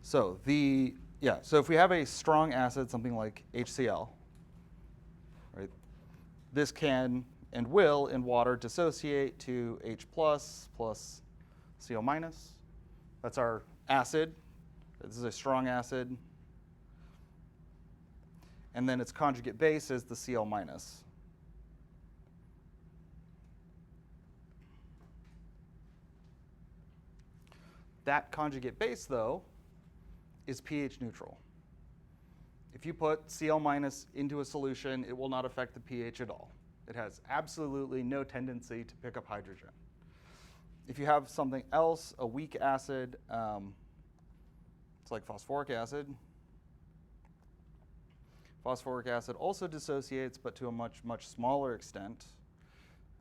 So so if we have a strong acid, something like HCl, right? This can and will in water dissociate to H plus Cl minus. That's our acid. This is a strong acid. And then its conjugate base is the Cl minus. That conjugate base, though, is pH neutral. If you put Cl minus into a solution, it will not affect the pH at all. It has absolutely no tendency to pick up hydrogen. If you have something else, a weak acid, it's like phosphoric acid. Phosphoric acid also dissociates, but to a much, much smaller extent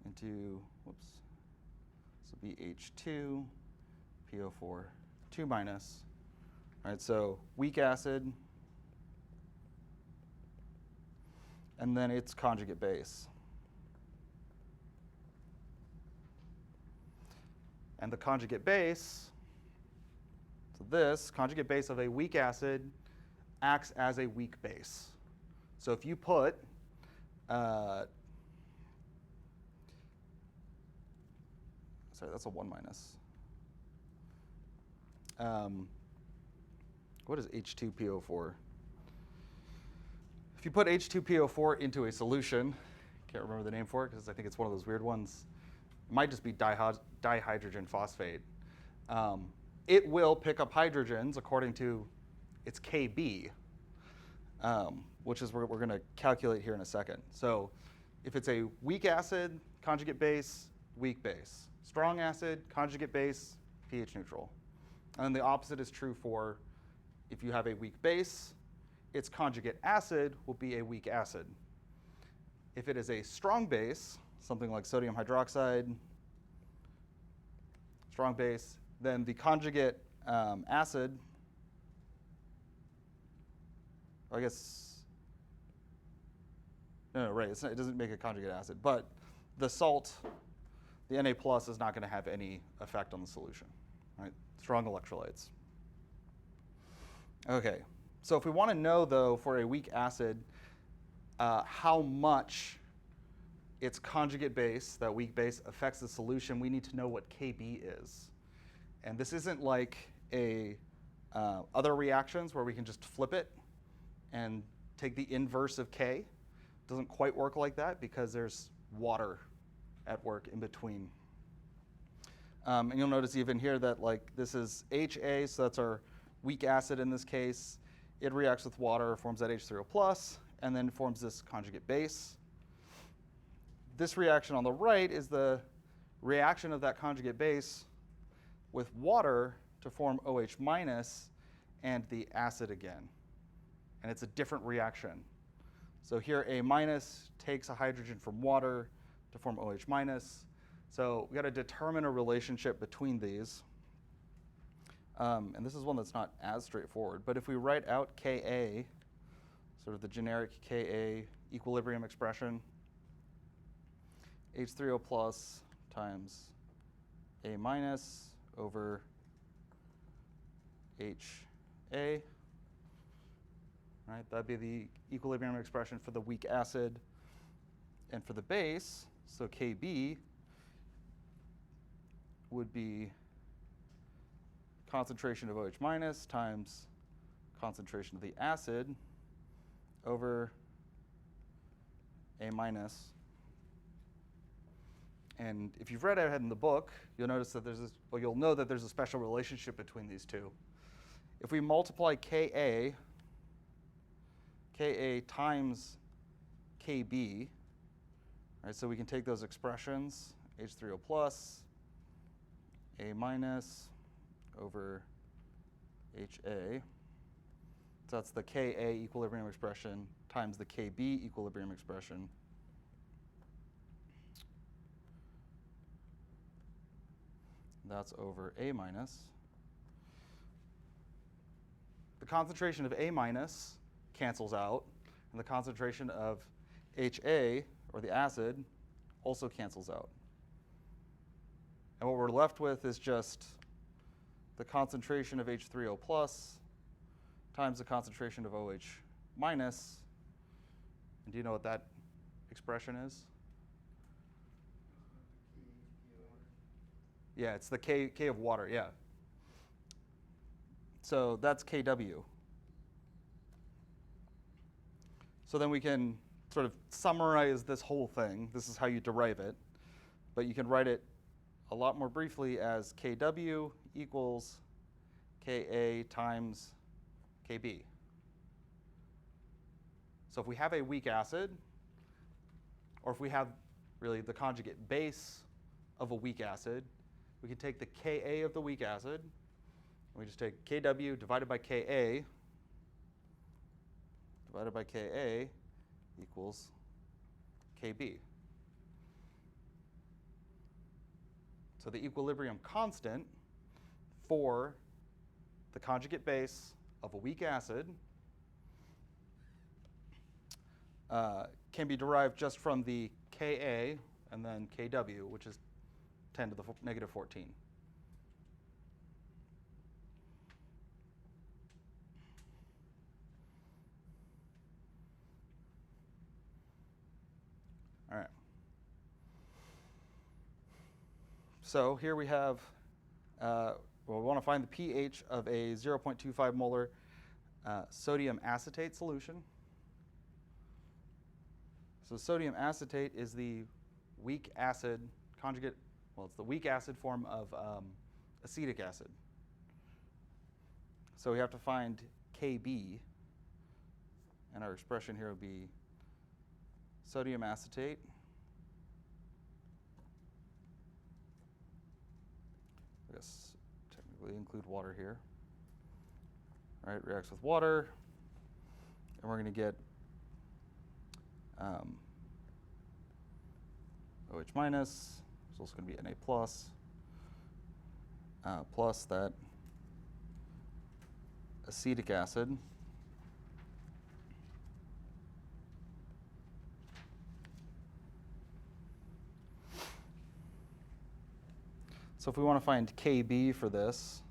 into, this will be H2, PO4, 2 minus. All right, so weak acid, and then its conjugate base. And the conjugate base, so this conjugate base of a weak acid acts as a weak base. So if you put sorry, that's a 1 minus. What is H2PO4? If you put H2PO4 into a solution, can't remember the name for it because I think it's one of those weird ones. It might just be dihydrogen phosphate. It will pick up hydrogens according to its Kb, which is what we're going to calculate here in a second. So if it's a weak acid, conjugate base, weak base. Strong acid, conjugate base, pH neutral. And the opposite is true for if you have a weak base, its conjugate acid will be a weak acid. If it is a strong base, something like sodium hydroxide, strong base, then the conjugate acid, I guess, no, right, it doesn't make a conjugate acid, but the salt, the Na plus is not going to have any effect on the solution, right? Strong electrolytes. Okay, so if we want to know, though, for a weak acid, how much its conjugate base, that weak base, affects the solution, we need to know what Kb is. And this isn't like other reactions where we can just flip it and take the inverse of K. It doesn't quite work like that because there's water at work in between. And you'll notice even here that this is HA, so that's our weak acid in this case. It reacts with water, forms that H3O plus, and then forms this conjugate base. This reaction on the right is the reaction of that conjugate base with water to form OH minus and the acid again. And it's a different reaction. So here A minus takes a hydrogen from water to form OH minus. So we got to determine a relationship between these. And this is one that's not as straightforward. But if we write out Ka, sort of the generic Ka equilibrium expression, H3O plus times A minus over HA. Right, that'd be the equilibrium expression for the weak acid. And for the base, so Kb would be concentration of OH minus times concentration of the acid over A minus. And if you've read ahead in the book, you'll notice that you'll know that there's a special relationship between these two. If we multiply Ka times Kb, right, so we can take those expressions, H3O plus, A minus over HA. So that's the Ka equilibrium expression times the Kb equilibrium expression. That's over A minus. The concentration of A minus cancels out, and the concentration of HA, or the acid, also cancels out. And what we're left with is just the concentration of H3O plus times the concentration of OH minus. And do you know what that expression is? Yeah, it's the K of water, yeah. So that's KW. So then we can sort of summarize this whole thing. This is how you derive it. But you can write it a lot more briefly as KW equals Ka times Kb. So if we have a weak acid, or if we have really the conjugate base of a weak acid, we can take the Ka of the weak acid, and we just take Kw divided by Ka equals Kb. So the equilibrium constant for the conjugate base of a weak acid can be derived just from the Ka and then Kw, which is 10 to the negative 14. All right. So here we have, well, we want to find the pH of a 0.25 molar sodium acetate solution. So sodium acetate is the weak acid conjugate, well, it's the weak acid form of acetic acid. So we have to find Kb, and our expression here would be sodium acetate I guess technically include water here. All right, reacts with water, and we're going to get OH minus, it's also going to be Na plus, plus that acetic acid. So if we want to find Kb for this,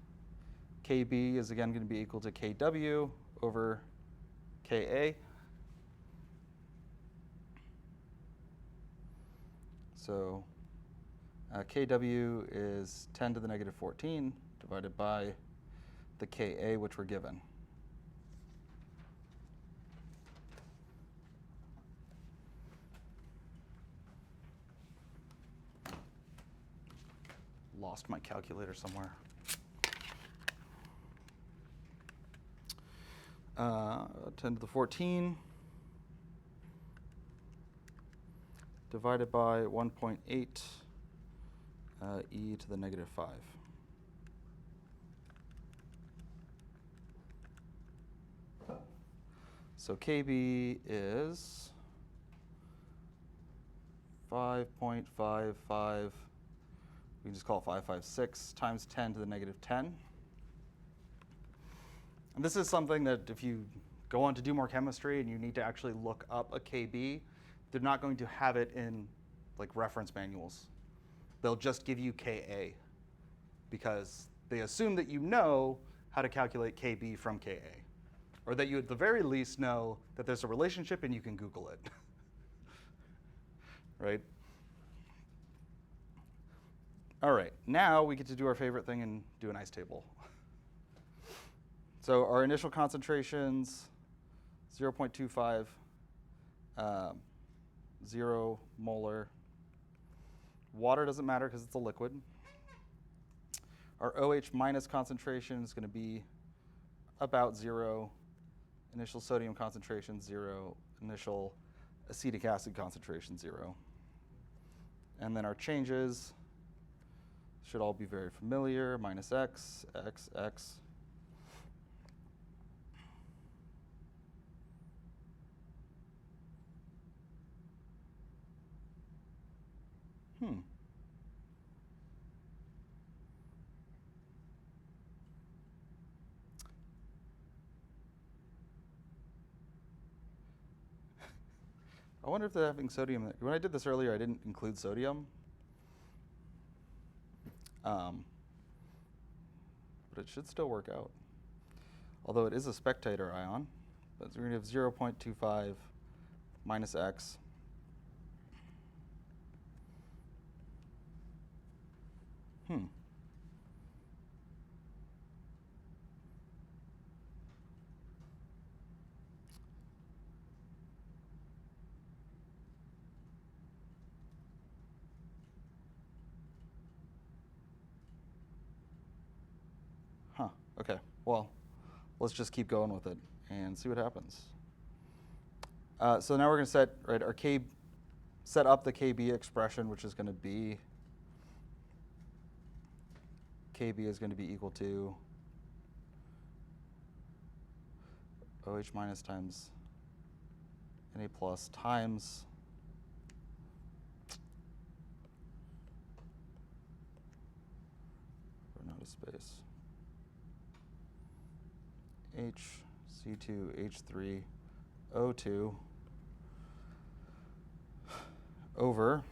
Kb is again going to be equal to Kw over Ka. So Kw is 10 to the negative 14 divided by the Ka, which we're given. Lost my calculator somewhere. 10 to the 14 divided by 1.8 e to the negative 5. So Kb is 5.55, we can just call it 556 times 10 to the negative 10. And this is something that if you go on to do more chemistry and you need to actually look up a Kb, they're not going to have it in like reference manuals. They'll just give you Ka because they assume that you know how to calculate Kb from Ka, or that you at the very least know that there's a relationship and you can Google it, right? All right, now we get to do our favorite thing and do an ice table. So our initial concentrations, 0.25, 0 molar. Water doesn't matter because it's a liquid. Our OH minus concentration is going to be about 0. Initial sodium concentration, 0. Initial acetic acid concentration, 0. And then our changes should all be very familiar. Minus x, x, x. I wonder if they're having sodium. When I did this earlier, I didn't include sodium. But it should still work out. although it is a spectator ion. But we're going to have 0.25 minus X. Okay, well, let's just keep going with it and see what happens. So now we're going to set our set up the KB expression, which is going to be KB is going to be equal to OH minus times Na plus times run out of space. HC2H3O2 over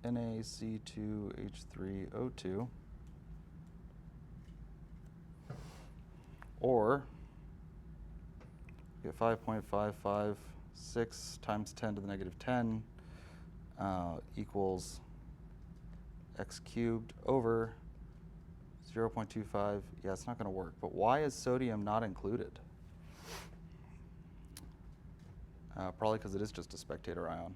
NaC2H3O2 or get 5.556 times 10 to the negative 10 equals x cubed over 0.25. Yeah, it's not going to work. But why is sodium not included? Probably because it is just a spectator ion.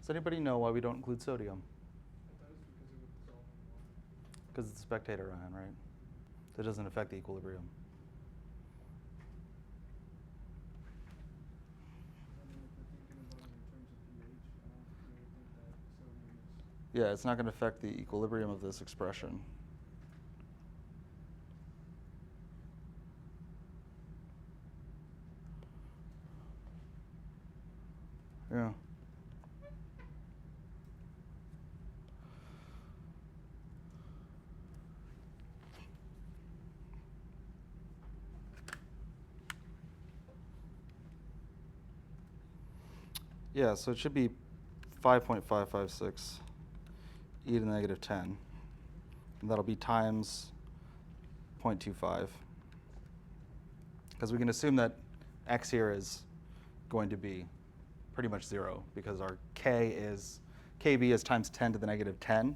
Does anybody know why we don't include sodium? Because it's a spectator ion, right? That doesn't affect the equilibrium. Yeah, it's not going to affect the equilibrium of this expression. Yeah. Yeah, so it should be 5.556 e to the negative 10. And that'll be times 0.25. Because we can assume that x here is going to be pretty much 0 because our KB is times 10 to the negative 10,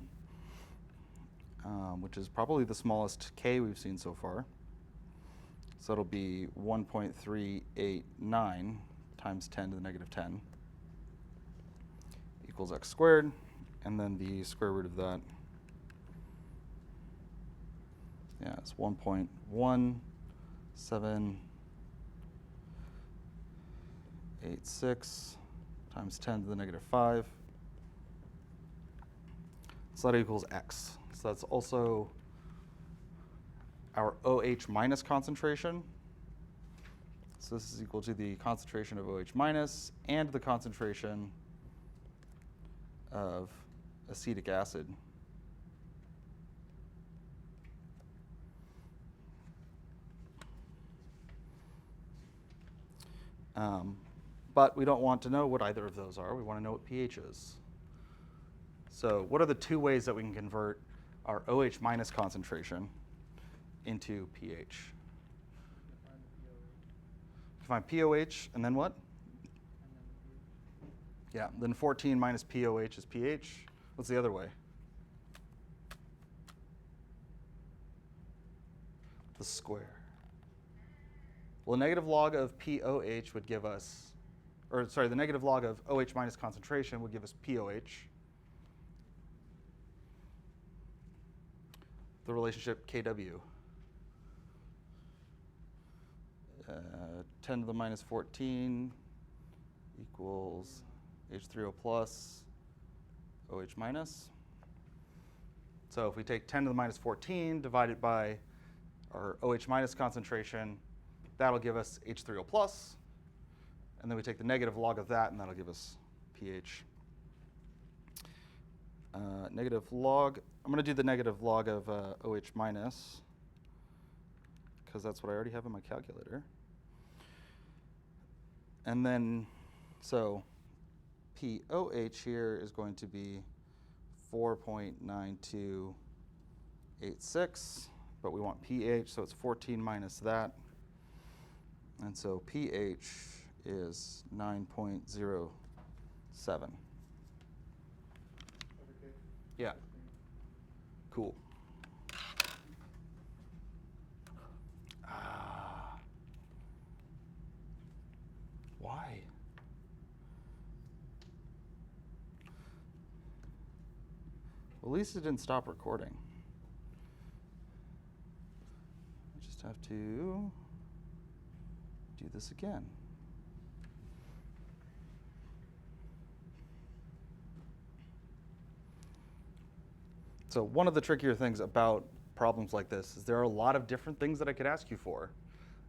which is probably the smallest K we've seen so far. So it'll be 1.389 times 10 to the negative 10 equals x squared, and then the square root of that, yeah, it's 1.1786 times 10 to the negative 5. So that equals x. So that's also our OH minus concentration. So this is equal to the concentration of OH minus and the concentration of acetic acid. But we don't want to know what either of those are. We want to know what pH is. So what are the two ways that we can convert our OH minus concentration into pH? Define pOH, and then what? Yeah, then 14 minus pOH is pH. What's the other way? The square. Well, the negative log of pOH would give us, or sorry, the negative log of OH minus concentration would give us pOH. the relationship Kw. 10 to the minus 14 equals H3O plus OH minus. So if we take 10 to the minus 14 divided by our OH minus concentration, that'll give us H3O plus. And then we take the negative log of that, and that'll give us pH. Negative log, I'm going to do the negative log of OH minus, because that's what I already have in my calculator. And then, so POH here is going to be 4.9286, but we want pH, so it's 14 minus that. And so pH is 9.07. Yeah. Cool. Why? Well, at least it didn't stop recording. I just have to do this again. So one of the trickier things about problems like this is there are a lot of different things that I could ask you for.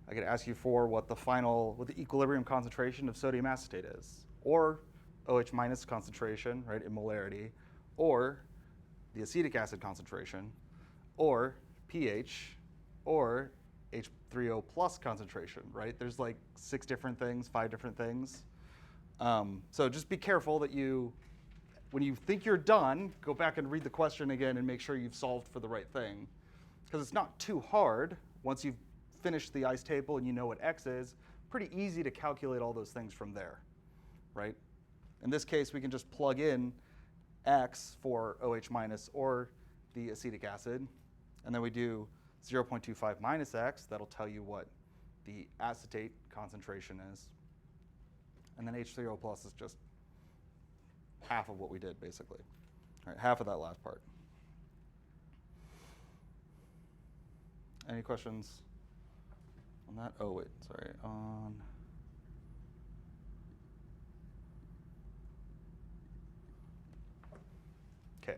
I could ask you for what the equilibrium concentration of sodium acetate is, or OH minus concentration, right, in molarity, or the acetic acid concentration, or pH, or H3O plus concentration, right? There's like 6 different things, 5 different things. So just be careful that when you think you're done, go back and read the question again and make sure you've solved for the right thing. Because it's not too hard once you've finished the ICE table and you know what X is, pretty easy to calculate all those things from there, right? In this case, we can just plug in X for OH minus or the acetic acid, and then we do 0.25 minus X, that'll tell you what the acetate concentration is. And then H3O plus is just half of what we did, basically. All right, half of that last part. Any questions on that? Oh, wait, sorry. Okay.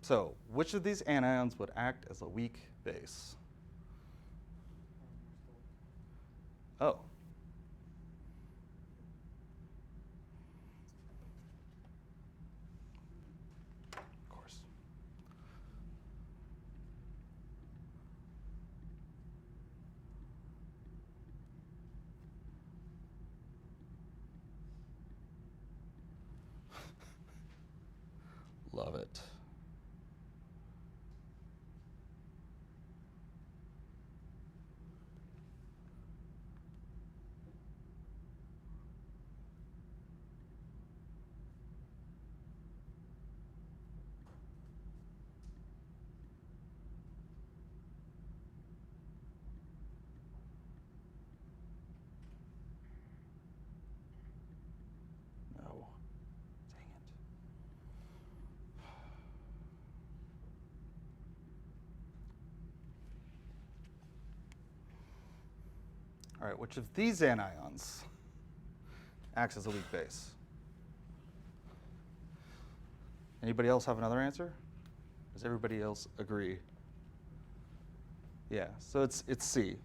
So, which of these anions would act as a weak base? Oh. Of course. Love it. No. Dang it. All right, which of these anions acts as a weak base? Anybody else have another answer? Does everybody else agree? Yeah, so it's C.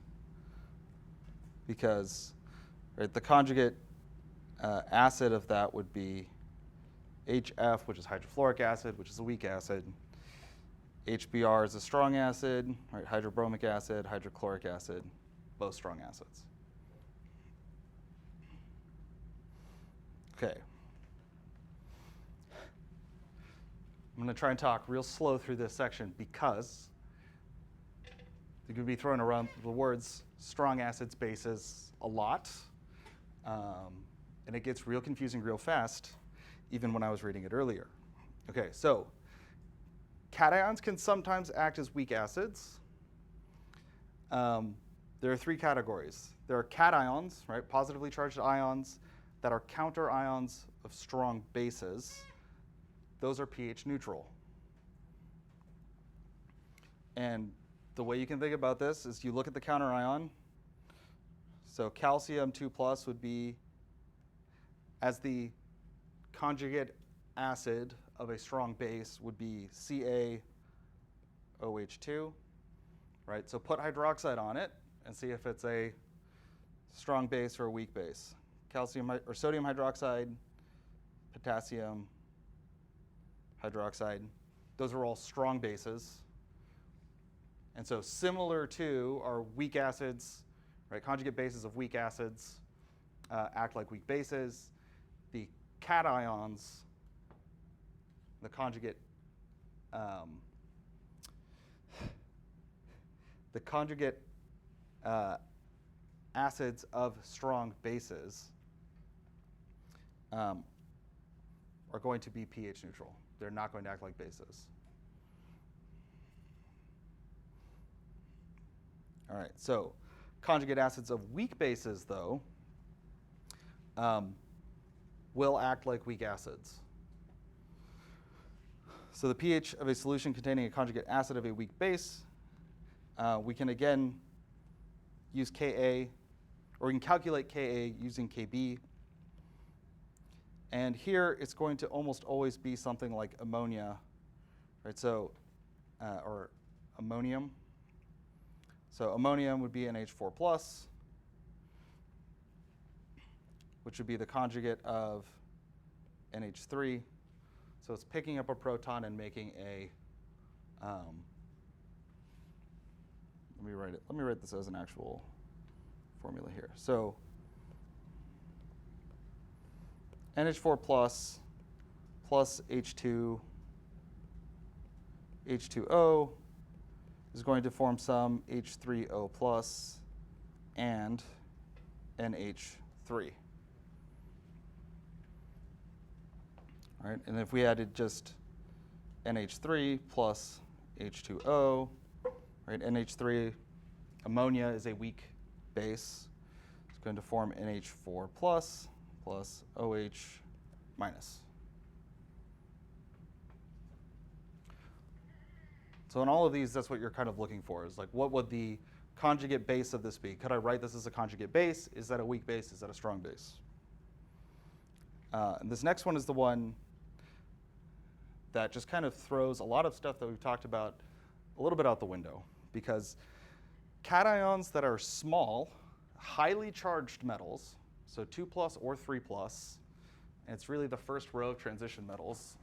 Because right, the conjugate acid of that would be HF, which is hydrofluoric acid, which is a weak acid. HBr is a strong acid, right? Hydrobromic acid, hydrochloric acid, both strong acids. Okay. I'm going to try and talk real slow through this section because you're going to be throwing around the words strong acids, bases a lot. And it gets real confusing real fast, even when I was reading it earlier. Okay, so cations can sometimes act as weak acids. There are 3 categories. There are cations, right, positively charged ions, that are counter ions of strong bases. those are pH neutral. And the way you can think about this is you look at the counter ion. So calcium 2 plus would be as the conjugate acid of a strong base would be CaOH2, right? So put hydroxide on it and see if it's a strong base or a weak base. Calcium or sodium hydroxide, potassium hydroxide, those are all strong bases. And so similar to our weak acids, right? Conjugate bases of weak acids act like weak bases. The cations, the conjugate acids of strong bases are going to be pH neutral. They're not going to act like bases. All right, so conjugate acids of weak bases, though, will act like weak acids. So the pH of a solution containing a conjugate acid of a weak base, we can again use Ka, or we can calculate Ka using Kb. And here it's going to almost always be something like ammonia, right? So, or ammonium. So ammonium would be NH4 plus, which would be the conjugate of NH3. So it's picking up a proton and making a, let me write this as an actual formula here. So NH4 plus H2, H2O is going to form some H3O plus and NH3. All right, and if we added just NH3 plus H2O, right, NH3, ammonia is a weak base. It's going to form NH4 plus OH minus. So in all of these, that's what you're kind of looking for, is like, what would the conjugate base of this be? Could I write this as a conjugate base? Is that a weak base? Is that a strong base? And this next one is the one that just kind of throws a lot of stuff that we've talked about a little bit out the window, because cations that are small, highly charged metals, so 2 plus or 3 plus, and it's really the first row of transition metals.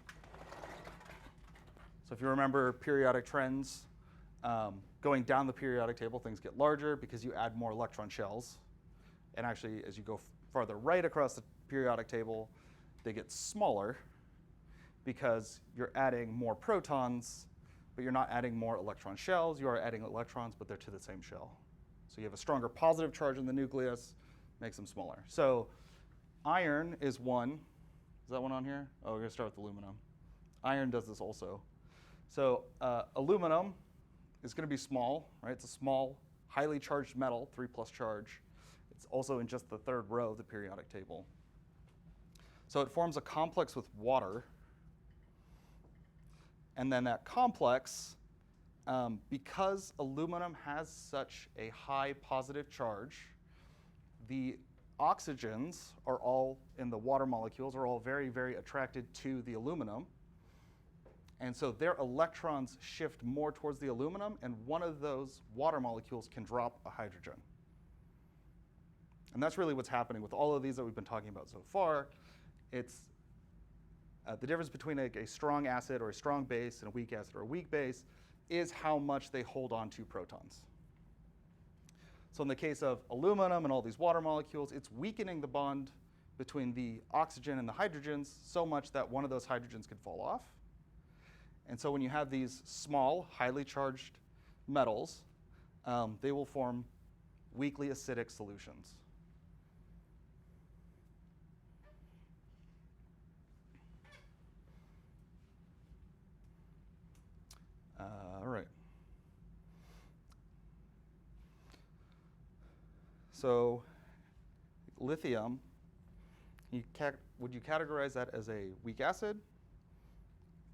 So if you remember periodic trends, going down the periodic table, things get larger because you add more electron shells. And actually, as you go farther right across the periodic table, they get smaller because you're adding more protons, but you're not adding more electron shells. You are adding electrons, but they're to the same shell. So you have a stronger positive charge in the nucleus, makes them smaller. So iron is one. Is that one on here? Oh, we're going to start with aluminum. Iron does this also. So aluminum is going to be small, right? It's a small, highly charged metal, 3 plus charge. It's also in just the third row of the periodic table. So it forms a complex with water. And then that complex, because aluminum has such a high positive charge, the oxygens are all in the water molecules are all very, very attracted to the aluminum. And so their electrons shift more towards the aluminum, and one of those water molecules can drop a hydrogen. And that's really what's happening with all of these that we've been talking about so far. It's the difference between a strong acid or a strong base and a weak acid or a weak base is how much they hold on to protons. So in the case of aluminum and all these water molecules, it's weakening the bond between the oxygen and the hydrogens so much that one of those hydrogens could fall off. And so when you have these small, highly charged metals, they will form weakly acidic solutions. All right. So lithium, would you categorize that as a weak acid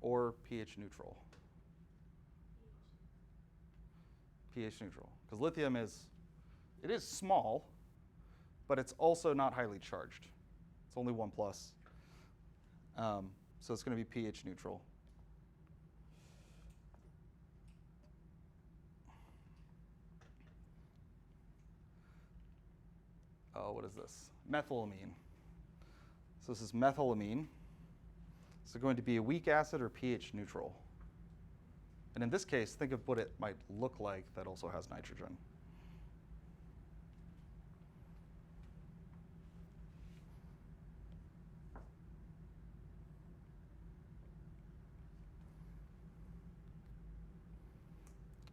or pH neutral? pH neutral, because lithium is small, but it's also not highly charged. It's only 1 plus. So it's going to be pH neutral. Oh, what is this? Methylamine. So this is methylamine. Is it going to be a weak acid or pH neutral? And in this case, think of what it might look like that also has nitrogen.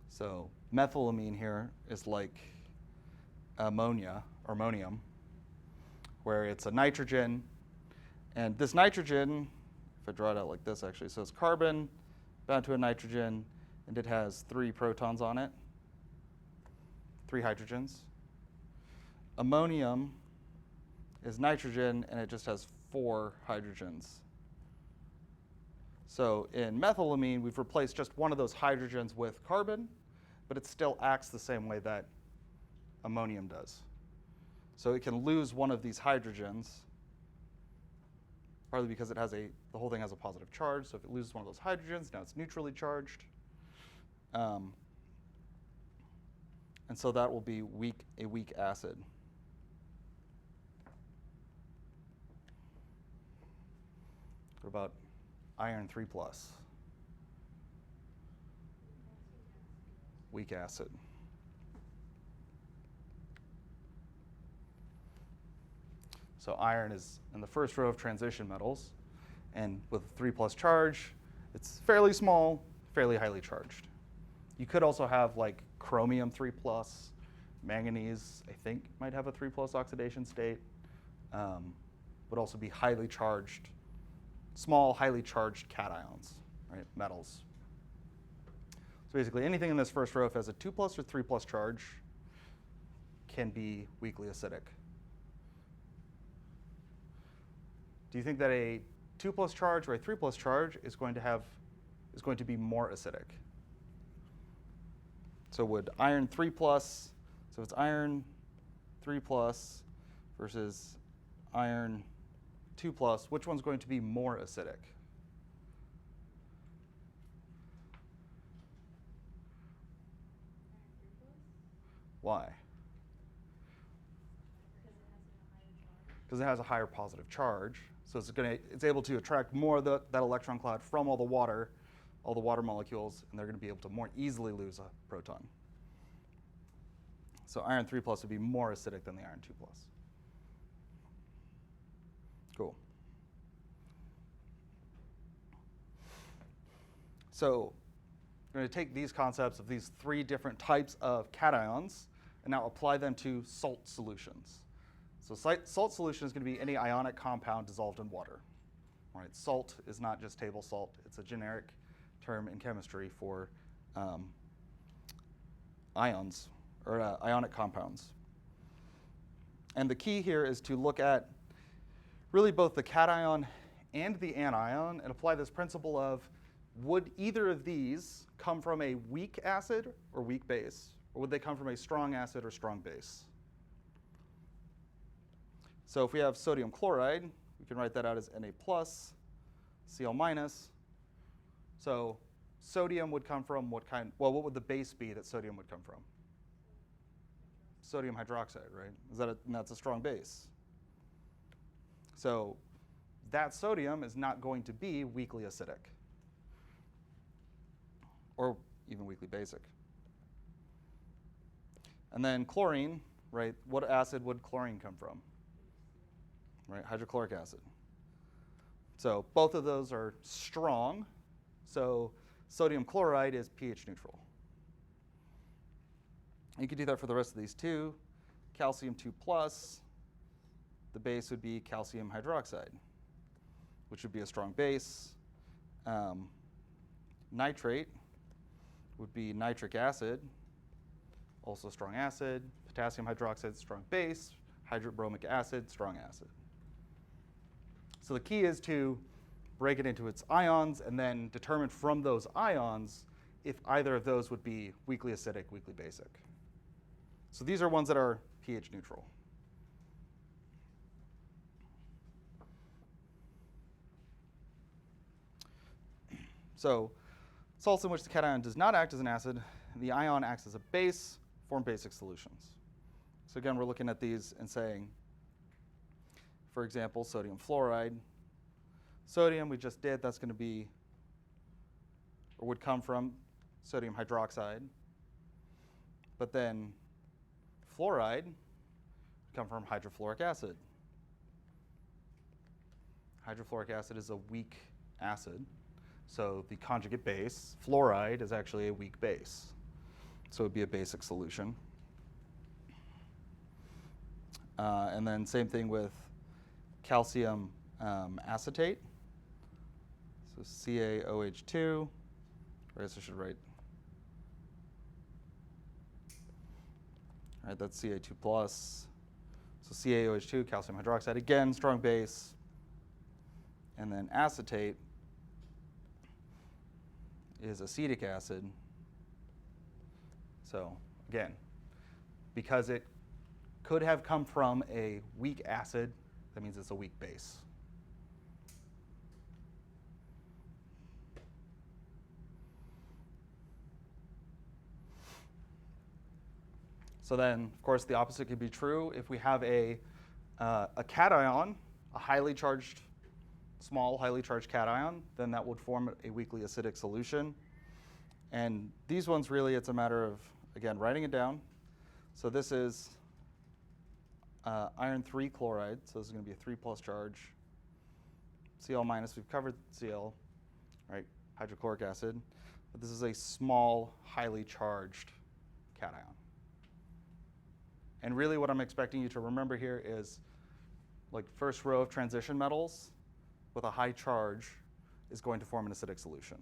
So methylamine here is like ammonia or ammonium, where it's a nitrogen. And this nitrogen, if I draw it out like this actually, so it's carbon bound to a nitrogen, and it has 3 protons on it, 3 hydrogens. Ammonium is nitrogen, and it just has 4 hydrogens. So in methylamine, we've replaced just one of those hydrogens with carbon, but it still acts the same way that ammonium does. So it can lose one of these hydrogens, partly because the whole thing has a positive charge. So if it loses one of those hydrogens, now it's neutrally charged. And so that will be a weak acid. What about iron 3 plus? Weak acid. So iron is in the first row of transition metals, and with a 3 plus charge, it's fairly small, fairly highly charged. You could also have like chromium 3 plus, manganese, I think might have a 3 plus oxidation state, would also be highly charged, small, highly charged cations, right, metals. So basically anything in this first row, if it has a 2 plus or 3 plus charge, can be weakly acidic. Do you think that a 2 plus charge or a 3 plus charge is going to be more acidic? So would iron 3 plus, so it's iron 3 plus versus iron 2 plus, which one's going to be more acidic? Why? Because it has a higher positive charge. So it's able to attract more of that electron cloud from all the water molecules, and they're going to be able to more easily lose a proton. So iron 3 plus would be more acidic than the iron 2 plus. Cool. So we're going to take these concepts of these 3 different types of cations and now apply them to salt solutions. So salt solution is going to be any ionic compound dissolved in water. All right, salt is not just table salt. It's a generic term in chemistry for ions or ionic compounds. And the key here is to look at really both the cation and the anion and apply this principle of, would either of these come from a weak acid or weak base, or would they come from a strong acid or strong base? So if we have sodium chloride, we can write that out as Na plus, Cl minus. So sodium would come from what kind? Well, what would the base be that sodium would come from? Sodium hydroxide, right? That's a strong base. So that sodium is not going to be weakly acidic or even weakly basic. And then chlorine, right? What acid would chlorine come from? Right, hydrochloric acid. So both of those are strong. So sodium chloride is pH neutral. You could do that for the rest of these too. Calcium 2 plus, the base would be calcium hydroxide, which would be a strong base. Nitrate would be nitric acid, also strong acid. Potassium hydroxide, strong base. Hydrobromic acid, strong acid. So the key is to break it into its ions, and then determine from those ions if either of those would be weakly acidic, weakly basic. So these are ones that are pH neutral. So salts in which the cation does not act as an acid, the ion acts as a base, form basic solutions. So again, we're looking at these and saying, for example, sodium fluoride. Sodium we just did, that's going to be, or would come from sodium hydroxide. But then fluoride would come from hydrofluoric acid. Hydrofluoric acid is a weak acid. So the conjugate base, fluoride, is actually a weak base. So it would be a basic solution. And then same thing with calcium acetate. So CaOH2, I guess I should write. All right, that's Ca2+. So CaOH2, calcium hydroxide, again, strong base. And then acetate is acetic acid. So again, because it could have come from a weak acid, that means it's a weak base. So then, of course, the opposite could be true. If we have a cation, a highly charged, small, highly charged cation, then that would form a weakly acidic solution. And these ones, really, it's a matter of, again, writing it down. So this is iron 3 chloride. So this is going to be a 3+ charge. Cl-, we've covered Cl, right? Hydrochloric acid. But this is a small, highly charged cation. And really what I'm expecting you to remember here is, like, first row of transition metals with a high charge is going to form an acidic solution.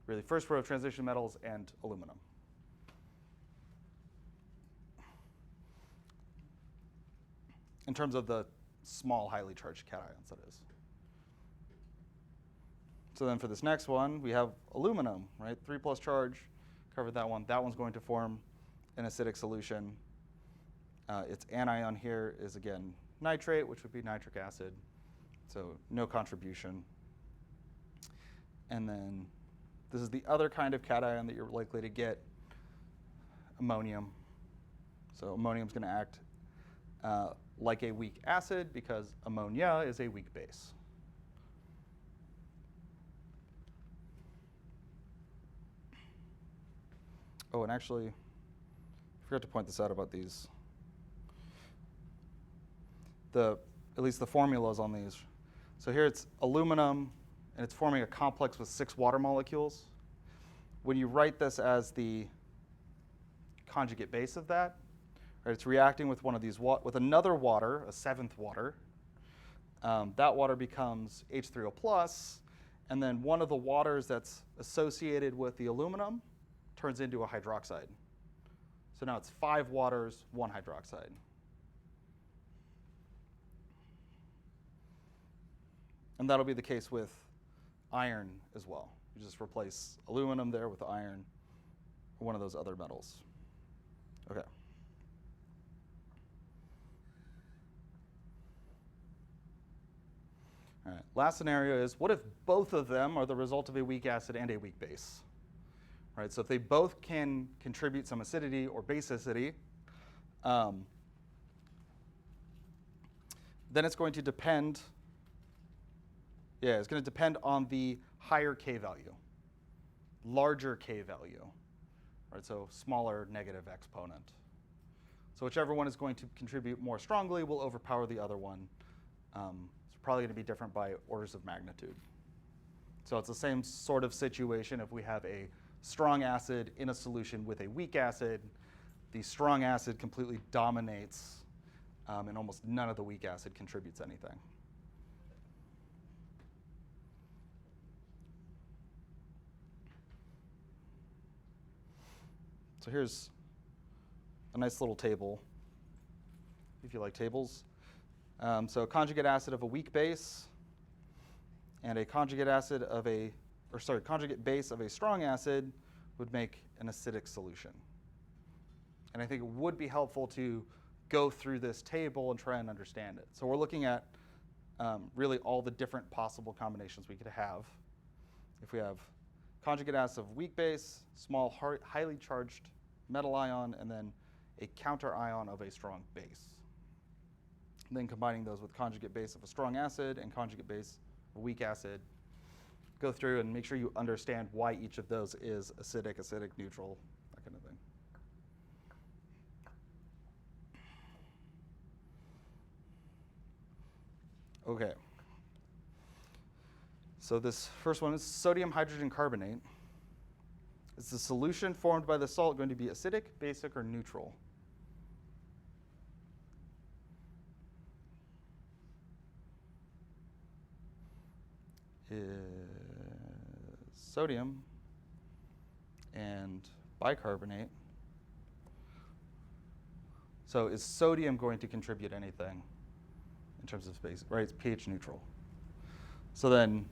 Really, first row of transition metals and aluminum. In terms of the small, highly charged cations, that is. So then for this next one, we have aluminum, right? 3+ charge, covered that one. That one's going to form an acidic solution. Its anion here is, again, nitrate, which would be nitric acid. So no contribution. And then this is the other kind of cation that you're likely to get, ammonium. So ammonium is going to act like a weak acid because ammonia is a weak base. Oh, and actually, I forgot to point this out about these. At least the formulas on these. So here it's aluminum, and it's forming a complex with 6 water molecules. When you write this as the conjugate base of that, right, it's reacting with one of these with another water, a 7th water. That water becomes H3O+, and then one of the waters that's associated with the aluminum turns into a hydroxide. So now it's 5 waters, 1 hydroxide. And that'll be the case with iron as well. You just replace aluminum there with iron, or one of those other metals. Okay. All right. Last scenario is, what if both of them are the result of a weak acid and a weak base? Right, so if they both can contribute some acidity or basicity, then it's going to depend. It's going to depend on the higher K value, larger K value, right? So smaller negative exponent. So whichever one is going to contribute more strongly will overpower the other one. It's probably going to be different by orders of magnitude. So it's the same sort of situation if we have a strong acid in a solution with a weak acid. The strong acid completely dominates, and almost none of the weak acid contributes anything. So here's a nice little table, if you like tables. So conjugate acid of a weak base And a conjugate acid of a, or sorry, conjugate base of a strong acid would make an acidic solution. And I think it would be helpful to go through this table and try and understand it. So we're looking at really all the different possible combinations we could have. If we have conjugate acid of weak base, small highly charged metal ion, and then a counter ion of a strong base. And then combining those with conjugate base of a strong acid and conjugate base of a weak acid. Go through and make sure you understand why each of those is acidic, neutral, that kind of thing. Okay. So this first one is sodium hydrogen carbonate. Is the solution formed by the salt going to be acidic, basic, or neutral? Is sodium and bicarbonate. So is sodium going to contribute anything in terms of space, right? It's pH neutral. So then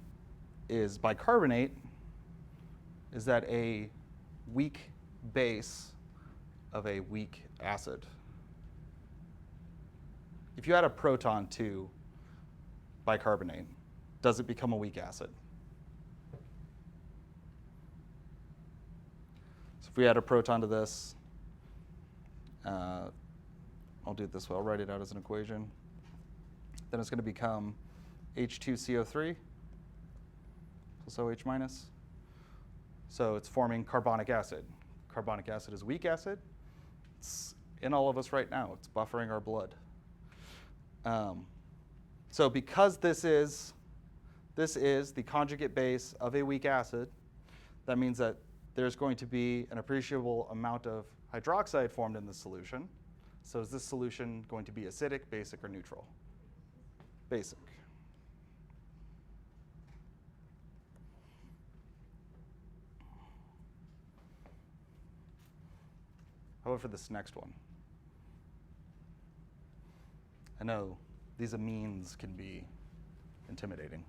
is bicarbonate, is that a weak base of a weak acid? If you add a proton to bicarbonate, does it become a weak acid? So if we add a proton to this, I'll do it this way. I'll write it out as an equation. Then it's going to become H2CO3 plus OH minus. So it's forming carbonic acid. Carbonic acid is a weak acid. It's in all of us right now. It's buffering our blood. So because this is the conjugate base of a weak acid, that means that there's going to be an appreciable amount of hydroxide formed in the solution. So is this solution going to be acidic, basic, or neutral? Basic. How about for this next one? I know these amines can be intimidating.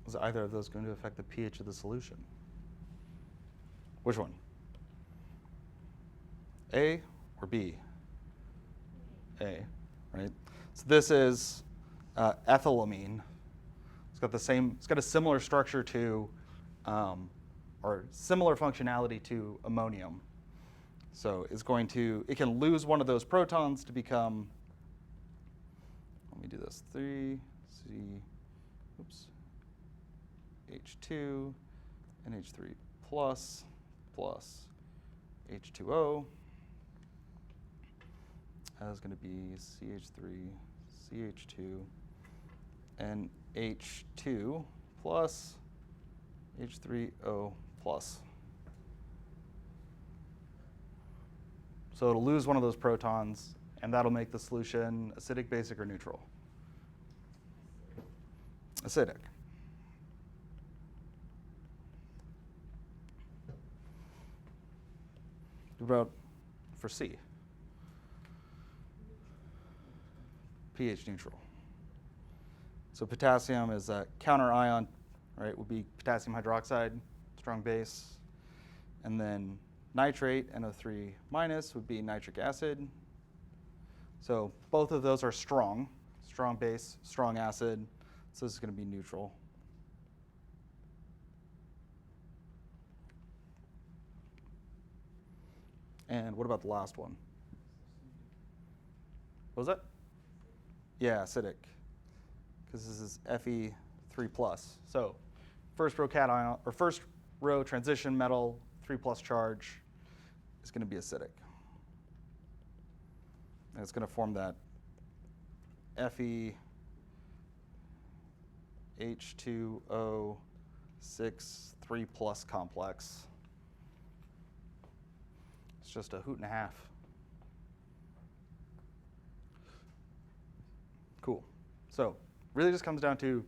Is either of those going to affect the pH of the solution? Which one? A or B? A, right? So this is ethylamine. It's got a similar structure to, or similar functionality to ammonium. So it can lose one of those protons to become, let me do this, 3C, H2, NH3 plus H2O. That's going to be CH3, CH2, and H2 plus H3O plus. So it'll lose one of those protons, and that'll make the solution acidic, basic, or neutral? Acidic. What about for C? pH neutral. So potassium is a counter ion, right? Would be potassium hydroxide, strong base. And then nitrate, NO3 minus, would be nitric acid. So both of those are strong base, strong acid. So this is going to be neutral. And what about the last one? What was that? Yeah, acidic, because this is Fe3+. So first row cation, or first row transition metal, 3+ charge, is going to be acidic. And it's going to form that Fe H2O 6 3+ complex. It's just a hoot and a half. Cool. So really just comes down to,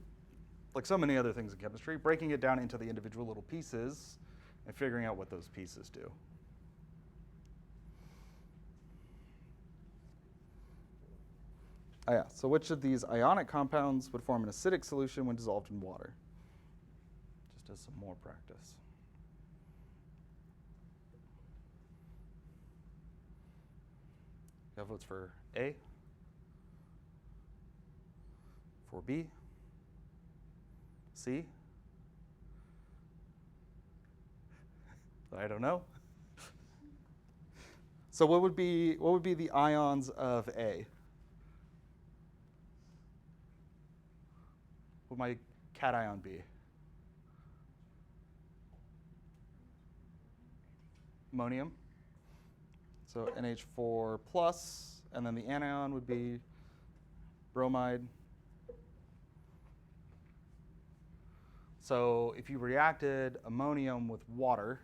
like so many other things in chemistry, breaking it down into the individual little pieces and figuring out what those pieces do. Oh yeah, so which of these ionic compounds would form an acidic solution when dissolved in water? Just as some more practice. You have votes for A, for B, C? I don't know. So what would be the ions of A? What would my cation be? Ammonium. So NH4 plus, and then the anion would be bromide. So if you reacted ammonium with water,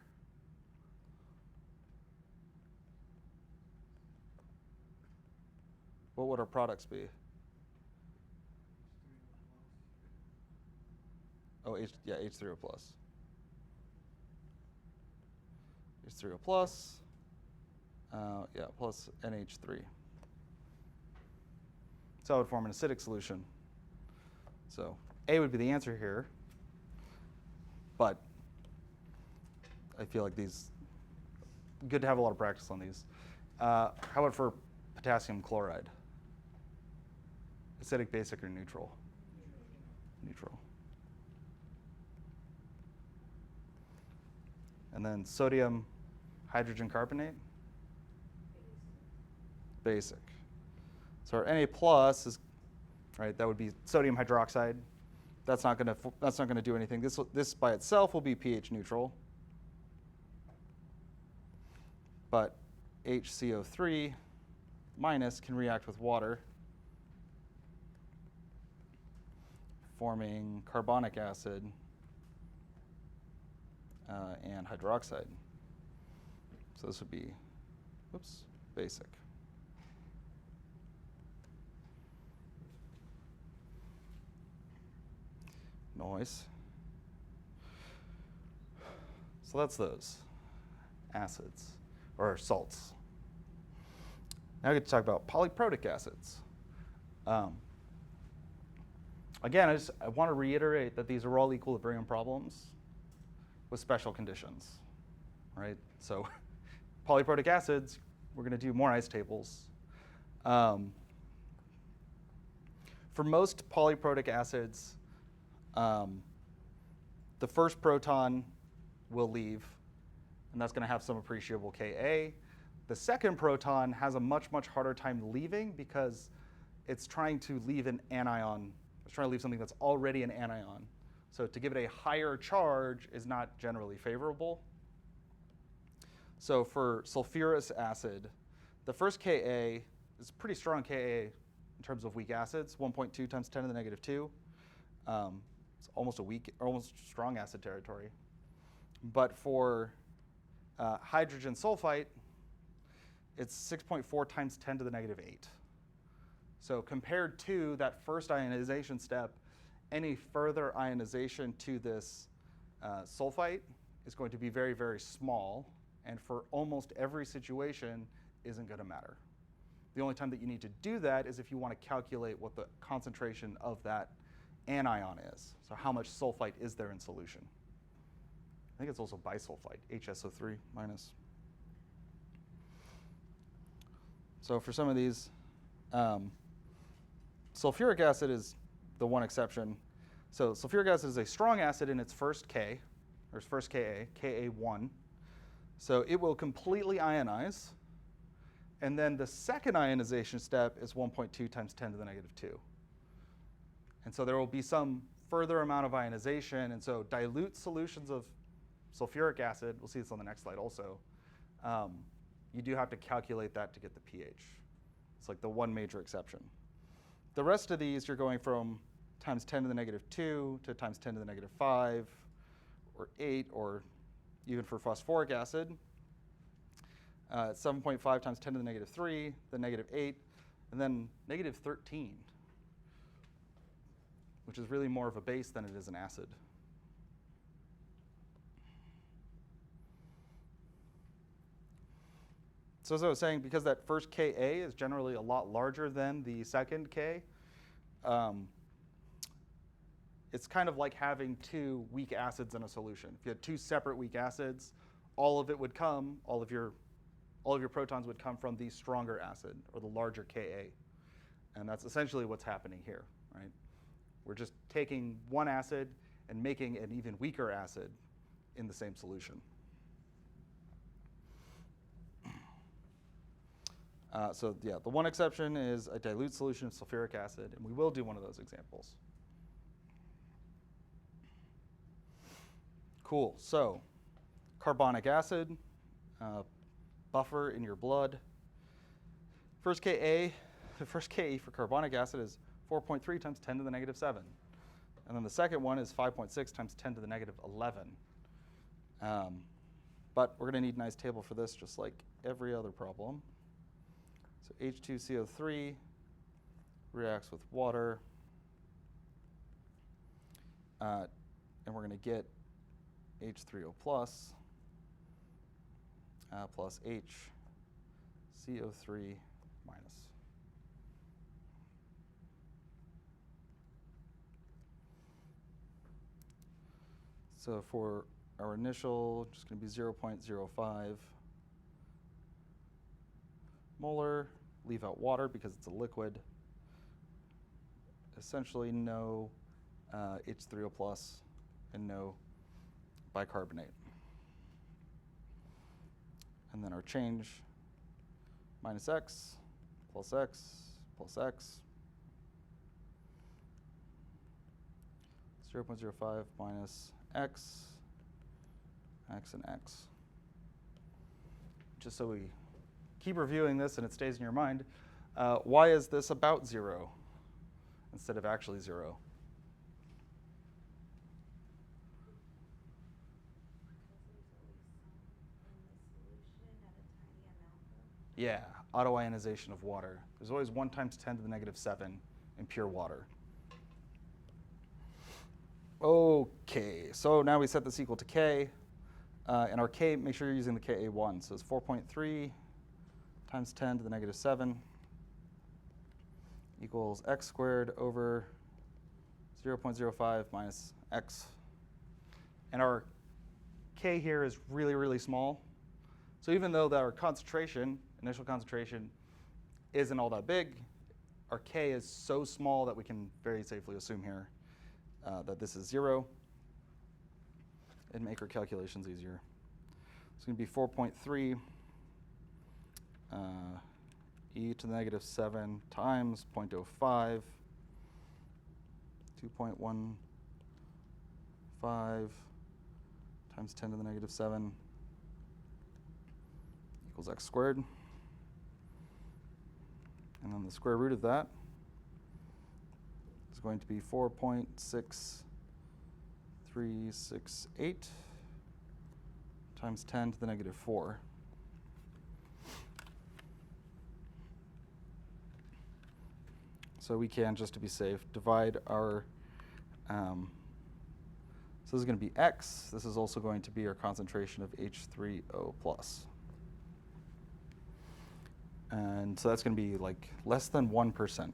what would our products be? Oh, H3O plus. H3O plus, plus NH3. So it would form an acidic solution. So A would be the answer here, but I feel like these, good to have a lot of practice on these. How about for potassium chloride? Acidic, basic, or neutral? Neutral. And then sodium hydrogen carbonate? Basic. So our Na plus is, right, that would be sodium hydroxide. That's not going to do anything. This by itself will be pH neutral. But HCO3 minus can react with water, forming carbonic acid and hydroxide. So this would be, basic. Noise. So that's those acids, or salts. Now we get to talk about polyprotic acids. Again, I want to reiterate that these are all equilibrium problems with special conditions, right? So polyprotic acids, we're going to do more ice tables. For most polyprotic acids, the first proton will leave, and that's going to have some appreciable Ka. The second proton has a much, much harder time leaving because it's trying to leave an anion. It's trying to leave something that's already an anion. So to give it a higher charge is not generally favorable. So for sulfurous acid, the first Ka is pretty strong Ka in terms of weak acids, 1.2 times 10 to the negative 2. It's almost almost strong acid territory. But for hydrogen sulfite, it's 6.4 times 10 to the negative 8. So compared to that first ionization step, any further ionization to this sulfite is going to be very, very small, and for almost every situation isn't going to matter. The only time that you need to do that is if you want to calculate what the concentration of that anion is. So how much sulfite is there in solution? I think it's also bisulfite, HSO3 minus. So for some of these, sulfuric acid is the one exception. So sulfuric acid is a strong acid in its first K, or its first Ka, Ka1. So it will completely ionize. And then the second ionization step is 1.2 times 10 to the negative 2. And so there will be some further amount of ionization. And so dilute solutions of sulfuric acid, we'll see this on the next slide also, you do have to calculate that to get the pH. It's like the one major exception. The rest of these, you're going from times 10 to the negative 2 to times 10 to the negative 5 or 8, or even for phosphoric acid, 7.5 times 10 to the negative 3, then negative 8, and then negative 13. which is really more of a base than it is an acid. So as I was saying, because that first Ka is generally a lot larger than the second K, it's kind of like having two weak acids in a solution. If you had two separate weak acids, all of your protons would come from the stronger acid, or the larger Ka. And that's essentially what's happening here, right? We're just taking one acid and making an even weaker acid in the same solution. So yeah, the one exception is a dilute solution of sulfuric acid, and we will do one of those examples. Cool, so carbonic acid, buffer in your blood. First Ka, the first Ke for carbonic acid is 4.3 times 10 to the negative 7. And then the second one is 5.6 times 10 to the negative 11. But we're going to need a nice table for this, just like every other problem. So H2CO3 reacts with water. And we're going to get H3O plus HCO3 minus. So for our initial, just going to be 0.05 molar. Leave out water because it's a liquid. Essentially no H3O plus and no bicarbonate. And then our change, minus x plus x plus x. 0.05 minus x, x and x. Just so we keep reviewing this and it stays in your mind, why is this about 0 instead of actually 0? Yeah, autoionization of water. There's always 1 times 10 to the negative 7 in pure water. Okay, so now we set this equal to K. And our K, make sure you're using the Ka1. So it's 4.3 times 10 to the negative 7 equals x squared over 0.05 minus x. And our K here is really, really small. So even though our concentration, initial concentration, isn't all that big, our K is so small that we can very safely assume here that this is 0 and make our calculations easier. It's going to be 4.3 e to the negative 7 times 0.05, 2.15 times 10 to the negative 7 equals x squared. And then the square root of that is going to be 4.6368 times 10 to the negative 4. So we can, just to be safe, divide our, so this is going to be x. This is also going to be our concentration of H3O plus. And so that's going to be like less than 1%.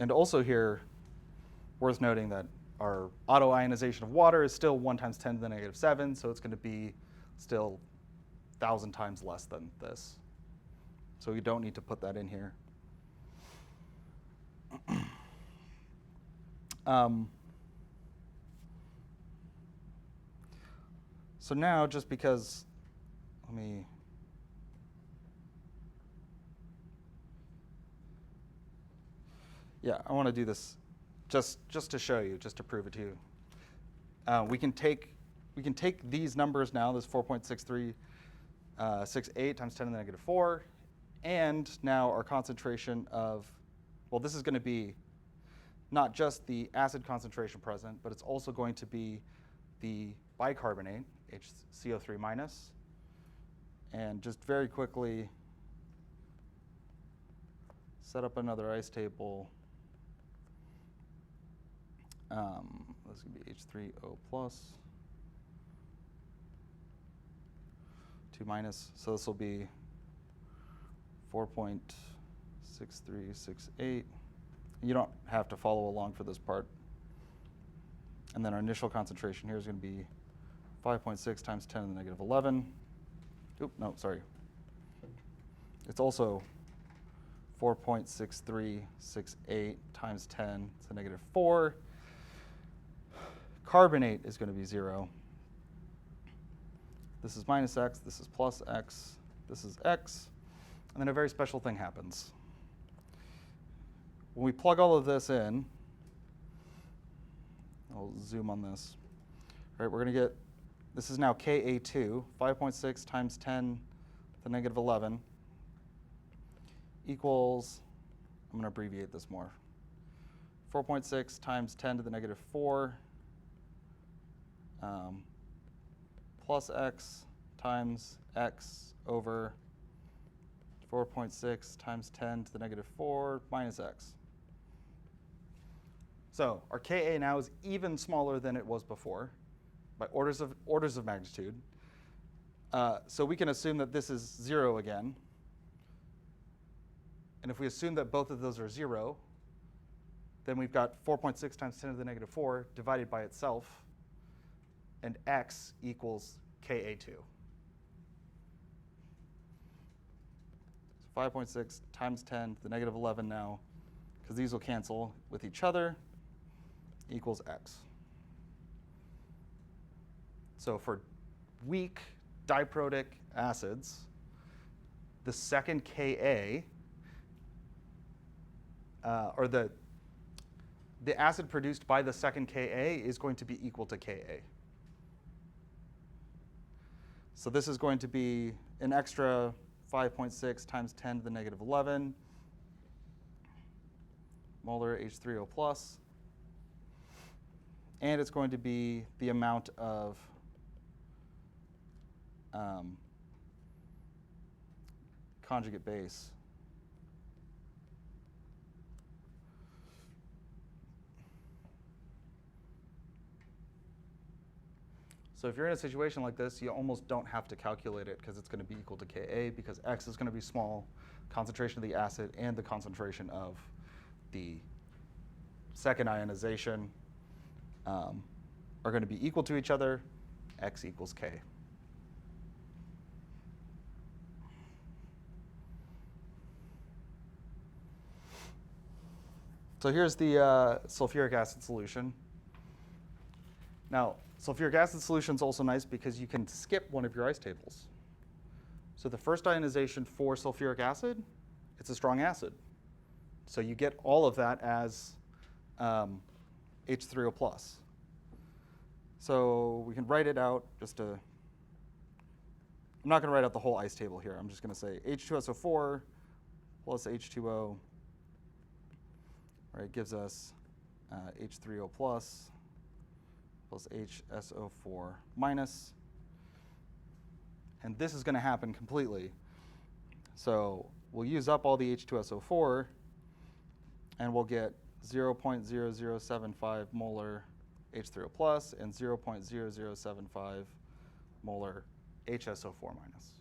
And also here, worth noting that our autoionization of water is still 1 times 10 to the negative 7, so it's going to be still 1,000 times less than this. So you don't need to put that in here. So now, just because, I want to do this just to show you, just to prove it to you. We can take these numbers now, this 4.6368 times 10 to the negative 4, and now our concentration of, well, this is going to be not just the acid concentration present, but it's also going to be the bicarbonate, HCO3 minus. And just very quickly set up another ice table. This could be H3O plus, 2 minus. So this will be 4.6368. You don't have to follow along for this part. And then our initial concentration here is going to be 5.6 times 10 to the negative 11. Oop, no, sorry. It's also 4.6368 times 10 to the negative 4. Carbonate is going to be 0. This is minus x, this is plus x, this is x. And then a very special thing happens. When we plug all of this in, I'll zoom on this. All right, we're going to get, this is now Ka2, 5.6 times 10 to the negative 11 equals, I'm going to abbreviate this more, 4.6 times 10 to the negative 4 plus x times x over 4.6 times 10 to the negative 4 minus x. So our Ka now is even smaller than it was before by orders of magnitude. So we can assume that this is 0 again. And if we assume that both of those are 0, then we've got 4.6 times 10 to the negative 4 divided by itself, and x equals Ka2. So 5.6 times 10 to the negative 11 now, because these will cancel with each other, equals x. So for weak diprotic acids, the second Ka, or the acid produced by the second Ka is going to be equal to Ka. So this is going to be an extra 5.6 times 10 to the negative 11 molar H3O plus. And it's going to be the amount of conjugate base. So if you're in a situation like this, you almost don't have to calculate it because it's going to be equal to Ka, because x is going to be small, concentration of the acid and the concentration of the second ionization are going to be equal to each other. X equals K. So here's the sulfuric acid solution. Now, sulfuric acid solution is also nice because you can skip one of your ice tables. So the first ionization for sulfuric acid, it's a strong acid. So you get all of that as H3O plus. So we can write it out just to, I'm not going to write out the whole ice table here. I'm just going to say H2SO4 plus H2O, right, gives us H3O plus HSO4 minus. And this is going to happen completely. So we'll use up all the H2SO4, and we'll get 0.0075 molar H3O plus and 0.0075 molar HSO4 minus.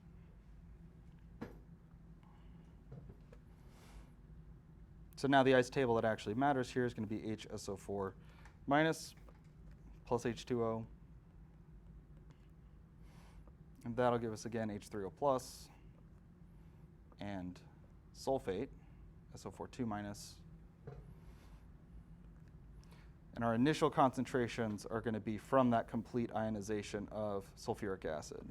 So now the ice table that actually matters here is going to be HSO4 minus plus H2O. And that'll give us again H3O plus and sulfate, SO4 2 minus. And our initial concentrations are going to be from that complete ionization of sulfuric acid.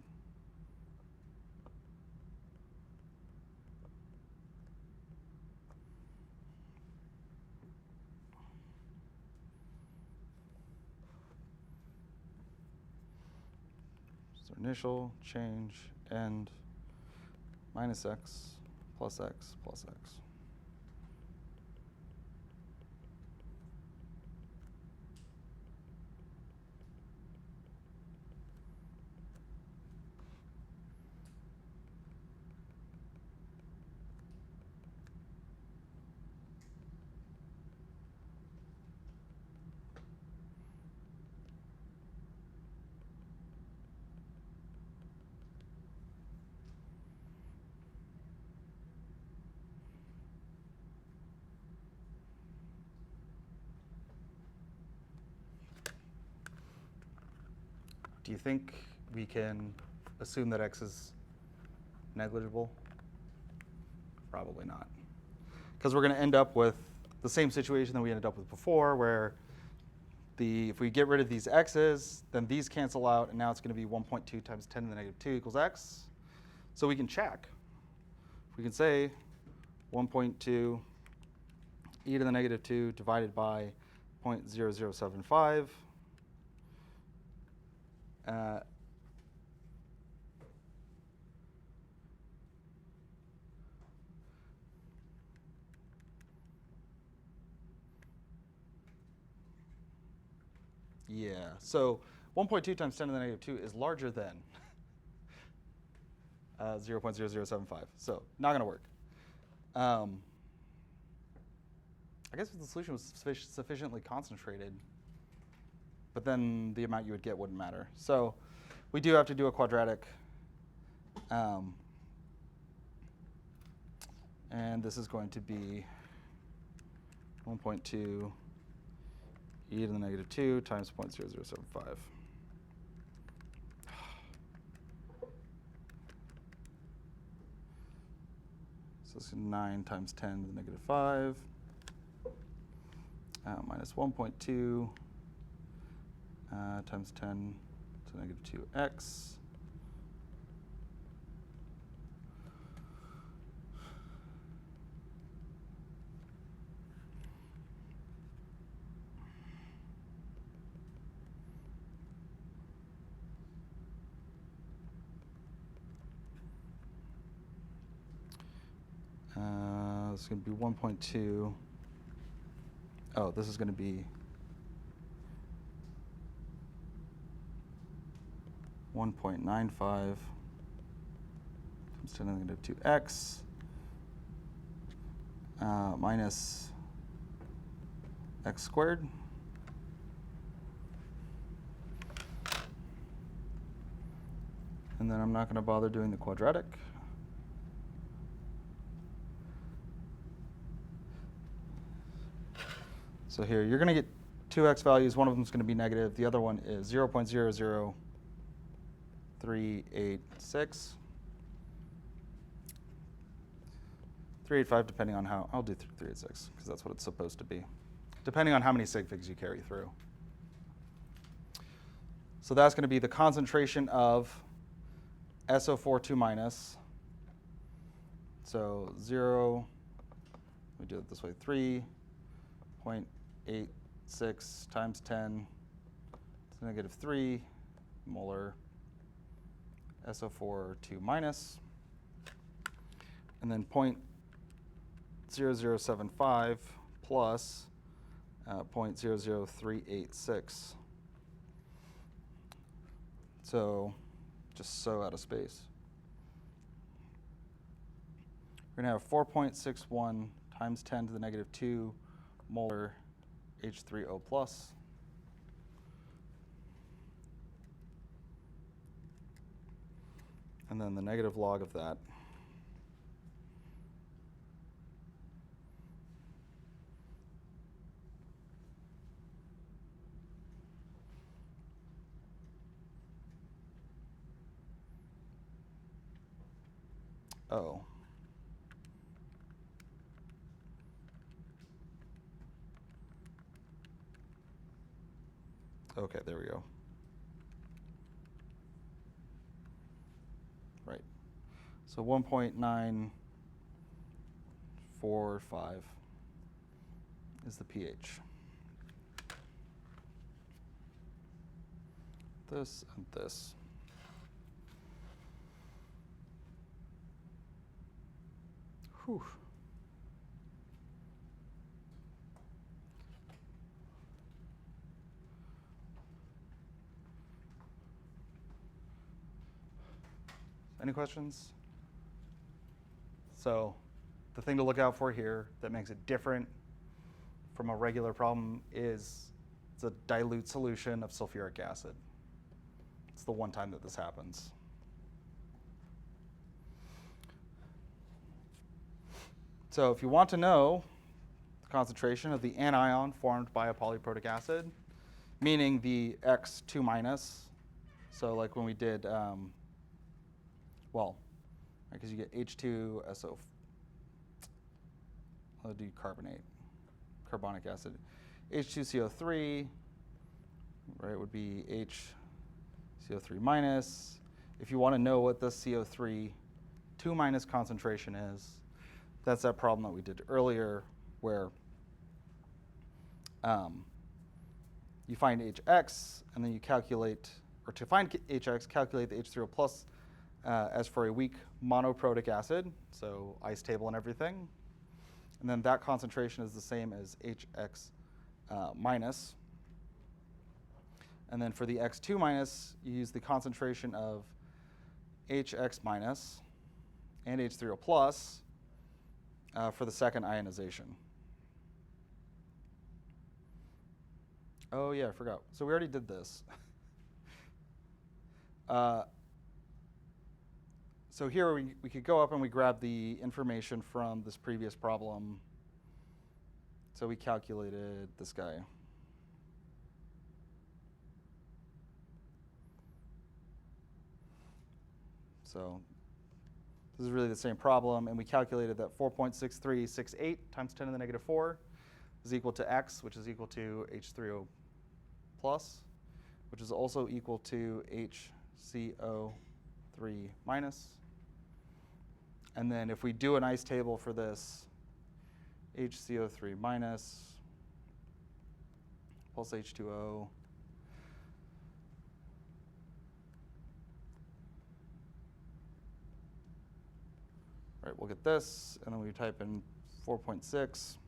So initial, change, end, minus x, plus x, plus x. do you think we can assume that X is negligible? Probably not. Because we're going to end up with the same situation that we ended up with before, where if we get rid of these X's, then these cancel out, and now it's going to be 1.2 times 10 to the negative 2 equals X. So we can check. We can say 1.2 e to the negative 2 divided by 0.0075. Yeah, so 1.2 times 10 to the negative 2 is larger than 0.0075. So not going to work. I guess if the solution was sufficiently concentrated, but then the amount you would get wouldn't matter. So we do have to do a quadratic. And this is going to be 1.2 e to the negative 2 times 0.0075. So this is 9 times 10 to the negative 5 minus 1.2 times 10 to the negative 2x. This is going to be 1.2. Oh, this is going to be 1.95 times 10 to the negative 2x minus x squared. And then I'm not going to bother doing the quadratic. So here, you're going to get two x values. One of them is going to be negative. The other one is 0.00386. 385, depending on how, I'll do 386, because that's what it's supposed to be, depending on how many sig figs you carry through. So that's going to be the concentration of SO4 2 minus. So 0, let me do it this way, 3.86 times 10 to the negative 3 molar SO4 2 minus. And then 0.0075 plus 0.00386. So just so out of space. We're going to have 4.61 times 10 to the negative 2 molar H3O plus. And then the negative log of that. Oh. Okay, there we go. Right. So 1.945 is the pH. This and this. Whew. Any questions? So the thing to look out for here that makes it different from a regular problem is it's a dilute solution of sulfuric acid. It's the one time that this happens. So if you want to know the concentration of the anion formed by a polyprotic acid, meaning the X2 minus, So like when we did, well, because you get H2SO, I'll do carbonic acid. H2CO3, right, would be HCO3 minus. If you want to know what the CO3 2 minus concentration is, that's that problem that we did earlier where you find HX and then you calculate, or to find HX, calculate the H3O plus as for a weak monoprotic acid, so ice table and everything. And then that concentration is the same as HX minus. And then for the X2 minus, you use the concentration of HX minus and H3O plus for the second ionization. Oh yeah, I forgot. So we already did this. So here we could go up and we grab the information from this previous problem. So we calculated this guy. So this is really the same problem, and we calculated that 4.6368 times 10 to the negative 4 is equal to X, which is equal to H3O plus, which is also equal to HCO3 minus. And then if we do an ice table for this, HCO3 minus plus H2O right, we'll get this, and then we type in 4.6 times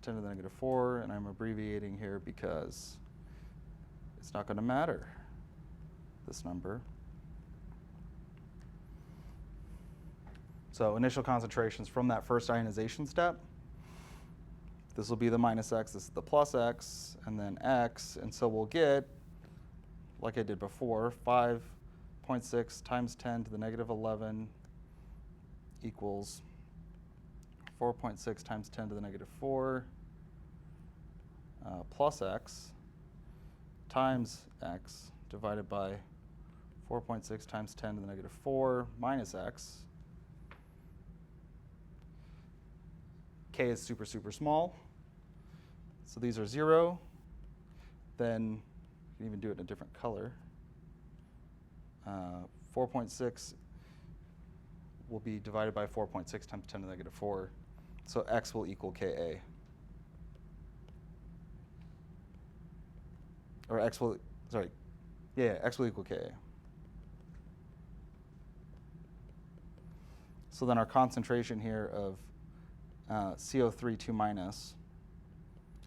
10 to the negative 4, and I'm abbreviating here because it's not going to matter, this number. So initial concentrations from that first ionization step. This will be the minus X, this is the plus X, and then X, and so we'll get, like I did before, 5.6 times 10 to the negative 11 equals 4.6 times 10 to the negative 4 plus X times X divided by 4.6 times 10 to the negative 4 minus X. K is super, super small. So these are 0. Then you can even do it in a different color. 4.6 will be divided by 4.6 times 10 to the negative 4. So X will equal Ka. Or X will, sorry, yeah, X will equal Ka. So then our concentration here of CO3 2 minus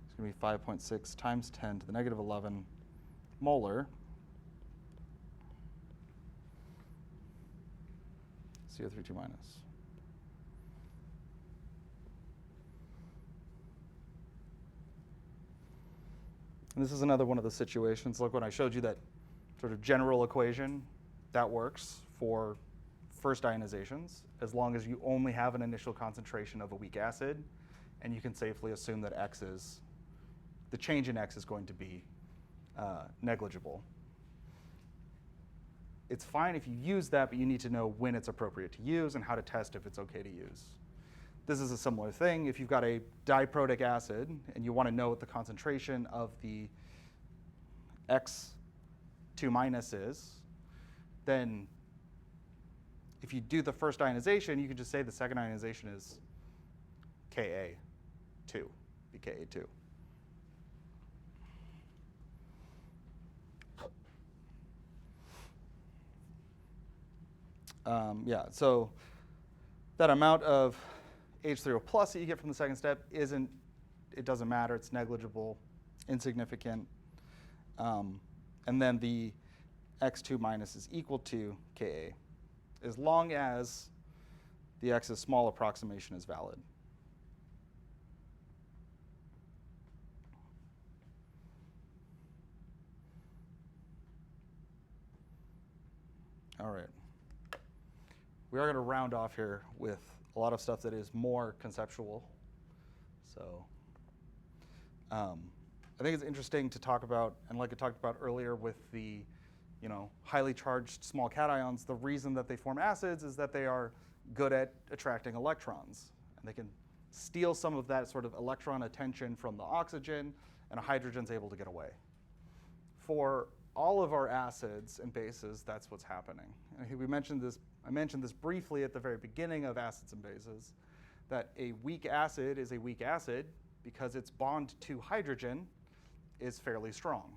is going to be 5.6 times 10 to the negative 11 molar CO3 2 minus. And this is another one of the situations, like when I showed you that sort of general equation, that works for first ionizations, as long as you only have an initial concentration of a weak acid, and you can safely assume that X is, the change in X is going to be negligible. It's fine if you use that, but you need to know when it's appropriate to use and how to test if it's okay to use. This is a similar thing. If you've got a diprotic acid and you want to know what the concentration of the X2 minus is, then if you do the first ionization, you can just say the second ionization is Ka2, be Ka2. Yeah, so that amount of H3O plus that you get from the second step it doesn't matter, it's negligible, insignificant. And then the X2 minus is equal to Ka, as long as the X's small approximation is valid. All right. We are going to round off here with a lot of stuff that is more conceptual. So I think it's interesting to talk about, and like I talked about earlier with the highly charged small cations, the reason that they form acids is that they are good at attracting electrons. And they can steal some of that sort of electron attention from the oxygen, and a hydrogen's able to get away. For all of our acids and bases, that's what's happening. And I mentioned this briefly at the very beginning of acids and bases, that a weak acid is a weak acid because its bond to hydrogen is fairly strong.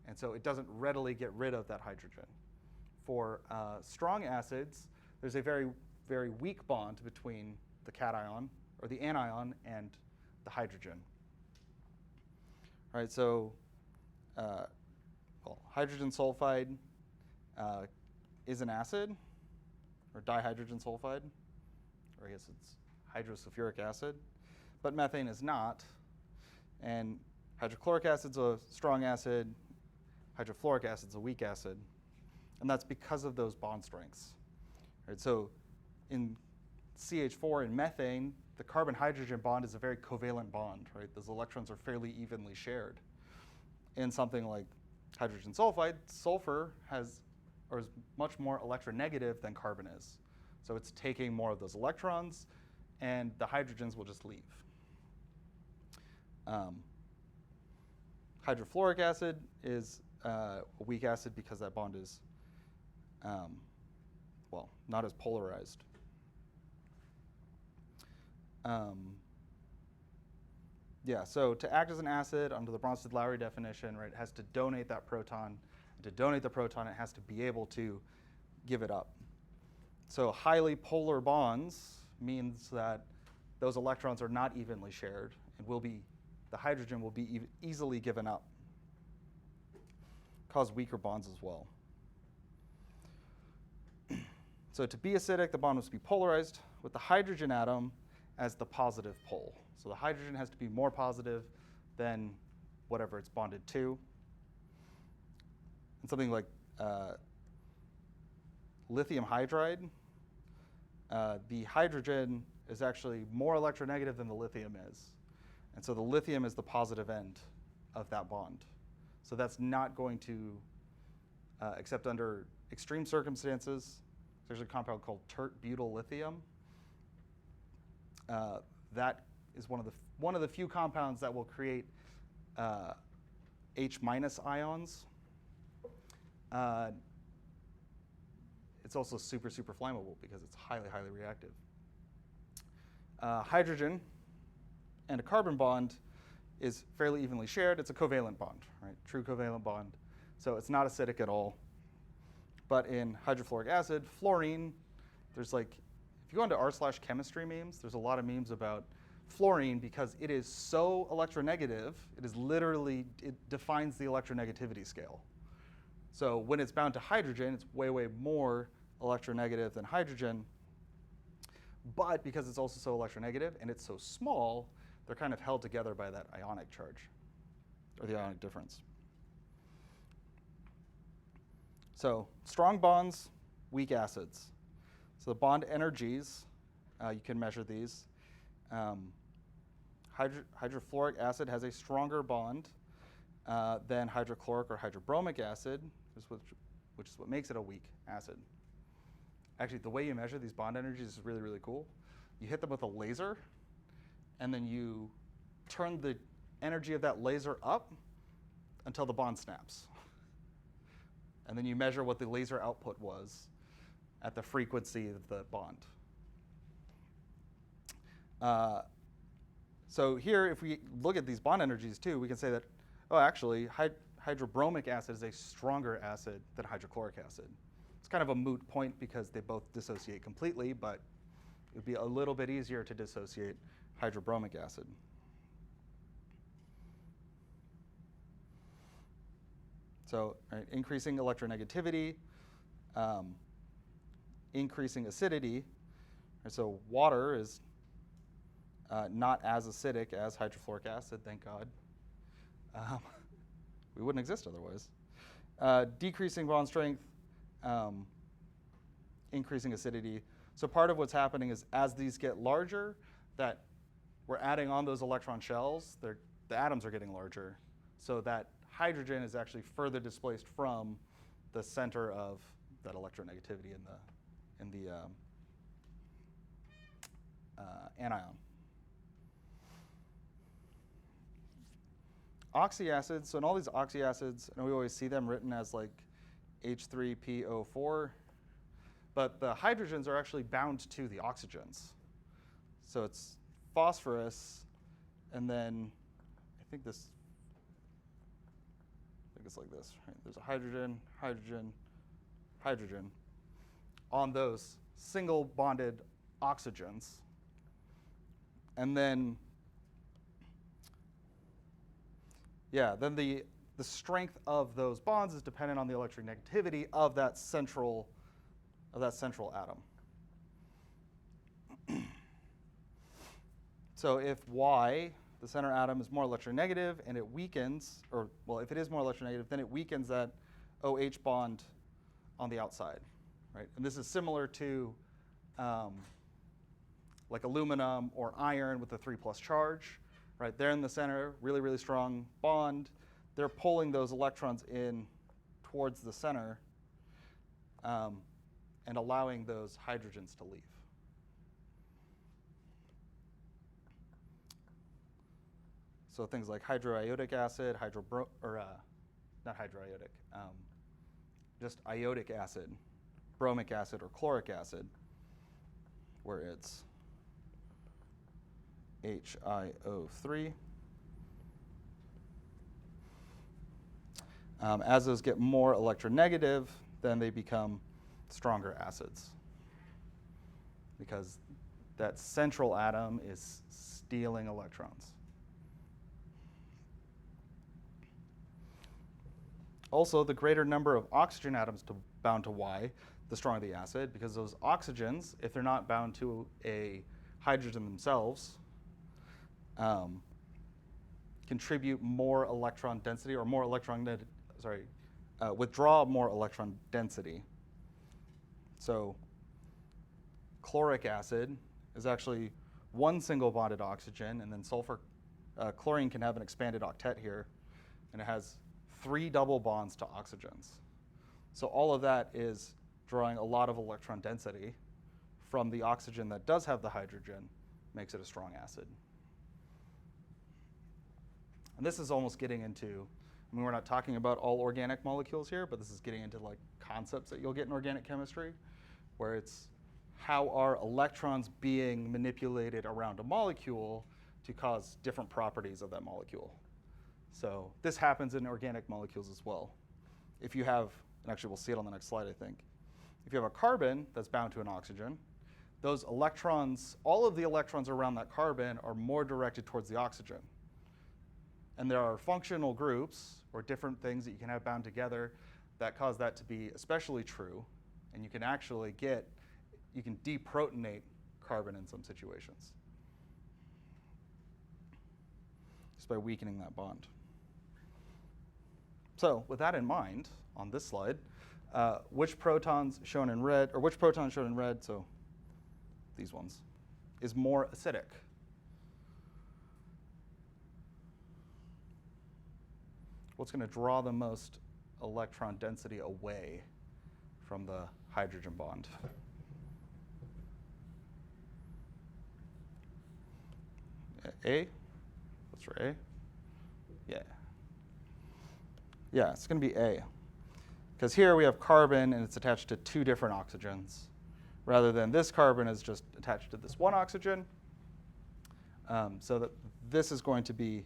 And so it doesn't readily get rid of that hydrogen. For strong acids, there's a very, very weak bond between the cation, or the anion, and the hydrogen. All right, so hydrogen sulfide is an acid, or dihydrogen sulfide, or I guess it's hydrosulfuric acid, but methane is not. And hydrochloric acid's a strong acid, hydrofluoric acid's a weak acid, and that's because of those bond strengths. Right, so in CH4 and methane, the carbon-hydrogen bond is a very covalent bond, right? Those electrons are fairly evenly shared. In something like hydrogen sulfide, sulfur is much more electronegative than carbon is. So it's taking more of those electrons, and the hydrogens will just leave. Hydrofluoric acid is a weak acid because that bond is, not as polarized. So to act as an acid under the Bronsted-Lowry definition, right, it has to donate that proton. And to donate the proton, it has to be able to give it up. So highly polar bonds means that those electrons are not evenly shared and the hydrogen will be easily given up. Cause weaker bonds as well. So to be acidic, the bond must be polarized with the hydrogen atom as the positive pole. So the hydrogen has to be more positive than whatever it's bonded to. And something like lithium hydride, the hydrogen is actually more electronegative than the lithium is. And so the lithium is the positive end of that bond. So that's not going to, except under extreme circumstances, there's a compound called tert-butyl lithium. That is one of the few compounds that will create H- ions. It's also super, super flammable because it's highly, highly reactive. Hydrogen and a carbon bond is fairly evenly shared. It's a covalent bond, right? True covalent bond. So it's not acidic at all. But in hydrofluoric acid, fluorine, there's if you go into r/chemistry memes, there's a lot of memes about fluorine because it is so electronegative, it defines the electronegativity scale. So when it's bound to hydrogen, it's way, way more electronegative than hydrogen. But because it's also so electronegative and it's so small, they're kind of held together by that ionic charge, or the ionic difference. So strong bonds, weak acids. So the bond energies, you can measure these. Hydrofluoric acid has a stronger bond than hydrochloric or hydrobromic acid, which is what makes it a weak acid. Actually, the way you measure these bond energies is really, really cool. You hit them with a laser, and then you turn the energy of that laser up until the bond snaps. And then you measure what the laser output was at the frequency of the bond. So here, if we look at these bond energies too, we can say that, actually, hydrobromic acid is a stronger acid than hydrochloric acid. It's kind of a moot point because they both dissociate completely, but it would be a little bit easier to dissociate hydrobromic acid. So increasing electronegativity, increasing acidity. So water is not as acidic as hydrofluoric acid, thank God. We wouldn't exist otherwise. Decreasing bond strength, increasing acidity. So part of what's happening is as these get larger, that we're adding on those electron shells, the atoms are getting larger, so that hydrogen is actually further displaced from the center of that electronegativity in the anion. Oxyacids, so in all these oxyacids, and we always see them written as like H3PO4, but the hydrogens are actually bound to the oxygens. So it's phosphorus, and then I think it's like this, right? There's a hydrogen, hydrogen, hydrogen on those single bonded oxygens. And then, then the strength of those bonds is dependent on the electronegativity of that central atom. So if Y, the center atom, is more electronegative and it weakens, if it is more electronegative, then it weakens that OH bond on the outside, right? And this is similar to like aluminum or iron with the 3+ charge, right? They're in the center, really, really strong bond. They're pulling those electrons in towards the center and allowing those hydrogens to leave. So things like hydroiodic acid, not hydroiodic, just iodic acid, bromic acid, or chloric acid, where it's HiO3. As those get more electronegative, then they become stronger acids, because that central atom is stealing electrons. Also, the greater number of oxygen atoms bound to Y, the stronger the acid, because those oxygens, if they're not bound to a hydrogen themselves, contribute more electron density, or withdraw more electron density. So chloric acid is actually one single bonded oxygen, and then chlorine can have an expanded octet here, and it has 3 double bonds to oxygens. So all of that is drawing a lot of electron density from the oxygen that does have the hydrogen, makes it a strong acid. And this is almost getting into, we're not talking about all organic molecules here, but this is getting into like concepts that you'll get in organic chemistry, where it's how are electrons being manipulated around a molecule to cause different properties of that molecule. So this happens in organic molecules as well. If you have, and actually we'll see it on the next slide, I think. If you have a carbon that's bound to an oxygen, those electrons, all of the electrons around that carbon are more directed towards the oxygen. And there are functional groups, or different things that you can have bound together, that cause that to be especially true. And you can actually you can deprotonate carbon in some situations, just by weakening that bond. So with that in mind, on this slide, which proton's shown in red, so these ones, is more acidic? What's going to draw the most electron density away from the hydrogen bond? A? What's for A? Yeah. Yeah, it's going to be A. Because here we have carbon and it's attached to 2 different oxygens, rather than this carbon is just attached to this one oxygen. So that this is going to be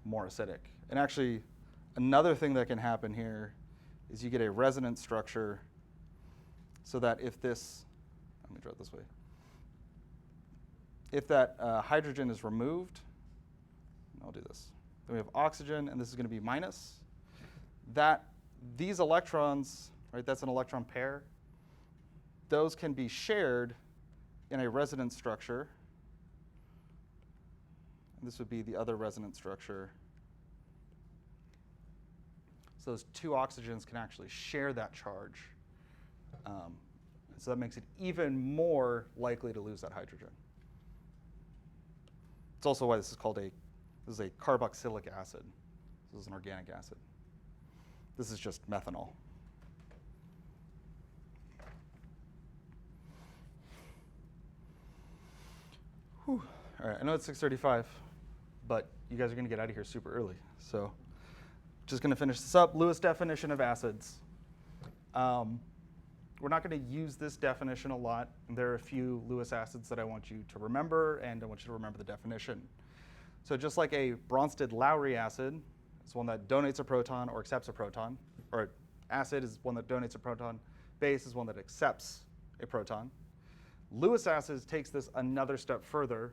more acidic. And actually, another thing that can happen here is you get a resonance structure, so that if this, let me draw it this way, if that hydrogen is removed, I'll do this. Then we have oxygen, and this is going to be minus. These electrons, right, that's an electron pair, those can be shared in a resonance structure. And this would be the other resonance structure. So those 2 oxygens can actually share that charge. So that makes it even more likely to lose that hydrogen. It's also why this is called this is a carboxylic acid. This is an organic acid. This is just methanol. All right, I know it's 6:35, but you guys are going to get out of here super early. So just going to finish this up. Lewis definition of acids. We're not going to use this definition a lot. There are a few Lewis acids that I want you to remember, and I want you to remember the definition. So just like a Bronsted-Lowry acid is one that donates a proton or accepts a proton, or acid is one that donates a proton, base is one that accepts a proton. Lewis acids takes this another step further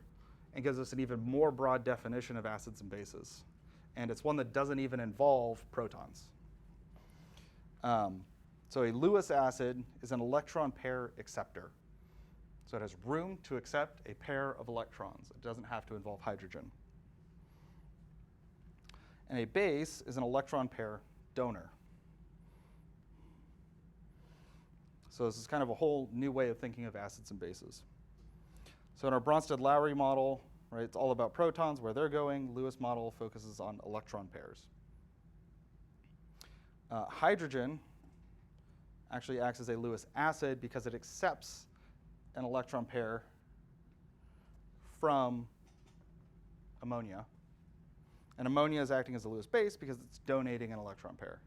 and gives us an even more broad definition of acids and bases. And it's one that doesn't even involve protons. So a Lewis acid is an electron pair acceptor. So it has room to accept a pair of electrons. It doesn't have to involve hydrogen. And a base is an electron pair donor. So this is kind of a whole new way of thinking of acids and bases. So in our Bronsted-Lowry model, right, it's all about protons, where they're going. Lewis model focuses on electron pairs. Hydrogen actually acts as a Lewis acid because it accepts an electron pair from ammonia. And ammonia is acting as a Lewis base because it's donating an electron pair.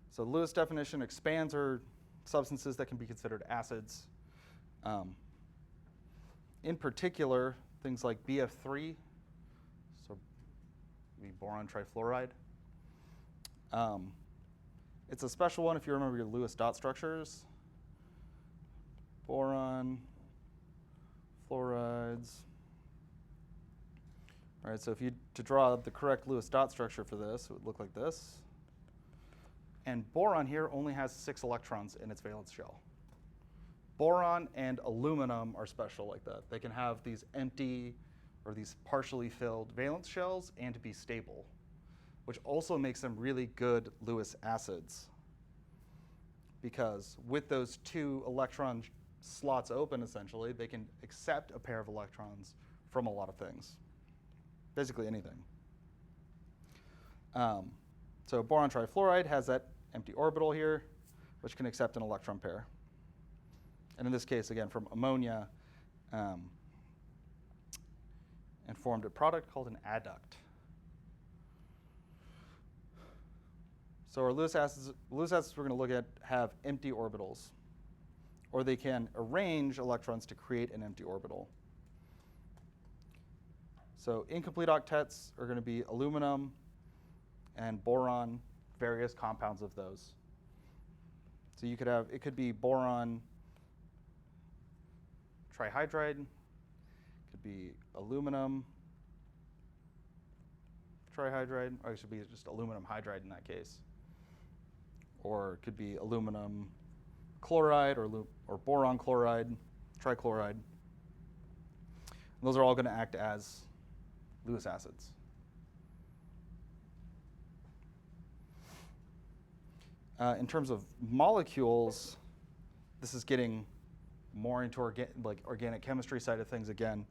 So the Lewis definition expands our substances that can be considered acids. In particular, things like BF3, so boron trifluoride. It's a special one if you remember your Lewis dot structures. Boron, fluorides. All right, so if you to draw the correct Lewis dot structure for this, it would look like this. And boron here only has 6 electrons in its valence shell. Boron and aluminum are special like that. They can have these empty or these partially filled valence shells and be stable, which also makes them really good Lewis acids. Because with those 2 electron slots open, essentially, they can accept a pair of electrons from a lot of things, basically anything. So boron trifluoride has that empty orbital here, which can accept an electron pair. And in this case, again, from ammonia, and formed a product called an adduct. So our Lewis acids we're going to look at have empty orbitals, or they can arrange electrons to create an empty orbital. So incomplete octets are going to be aluminum and boron, various compounds of those. So you could have, it could be boron trihydride, it could be aluminum trihydride, or it should be just aluminum hydride in that case. Or it could be aluminum chloride or boron chloride, trichloride. And those are all going to act as Lewis acids. In terms of molecules, this is getting more into organic chemistry side of things again.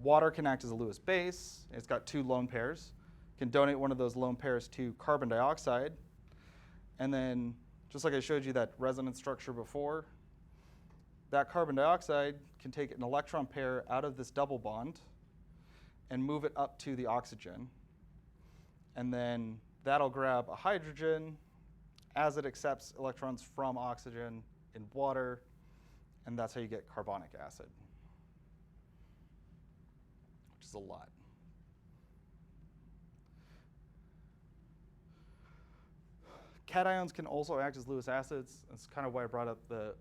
Water can act as a Lewis base. It's got 2 lone pairs. Can donate one of those lone pairs to carbon dioxide. And then, just like I showed you that resonance structure before, that carbon dioxide can take an electron pair out of this double bond and move it up to the oxygen. And then that'll grab a hydrogen as it accepts electrons from oxygen in water, and that's how you get carbonic acid, which is a lot. Cations can also act as Lewis acids. That's kind of why I brought up when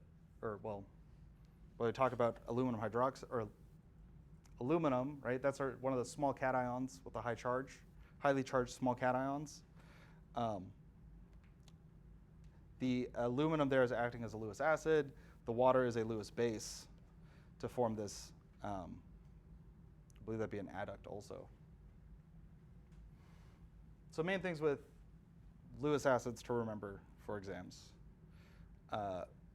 I talk about aluminum hydroxide, or aluminum, right? That's one of the small cations with a high charge, highly charged small cations. The aluminum there is acting as a Lewis acid. The water is a Lewis base to form this, I believe that'd be an adduct also. So main things with Lewis acids to remember for exams.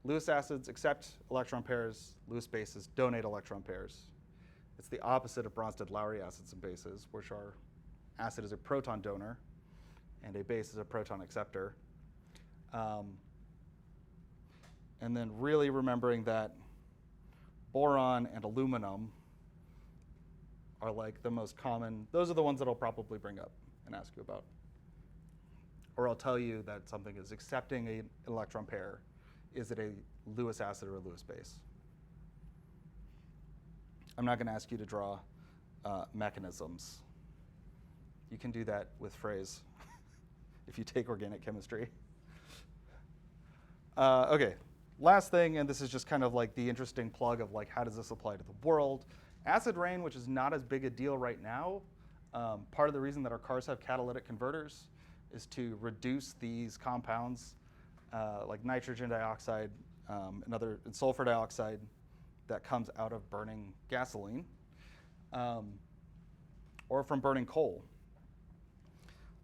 Lewis acids accept electron pairs. Lewis bases donate electron pairs. It's the opposite of Bronsted-Lowry acids and bases, which are acid is a proton donor and a base is a proton acceptor. And then really remembering that boron and aluminum are like the most common. Those are the ones that I'll probably bring up and ask you about. Or I'll tell you that something is accepting an electron pair. Is it a Lewis acid or a Lewis base? I'm not going to ask you to draw mechanisms. You can do that with phrase if you take organic chemistry. Okay, last thing, and this is just kind of like the interesting plug of like how does this apply to the world. Acid rain, which is not as big a deal right now. Part of the reason that our cars have catalytic converters is to reduce these compounds like nitrogen dioxide and sulfur dioxide that comes out of burning gasoline or from burning coal.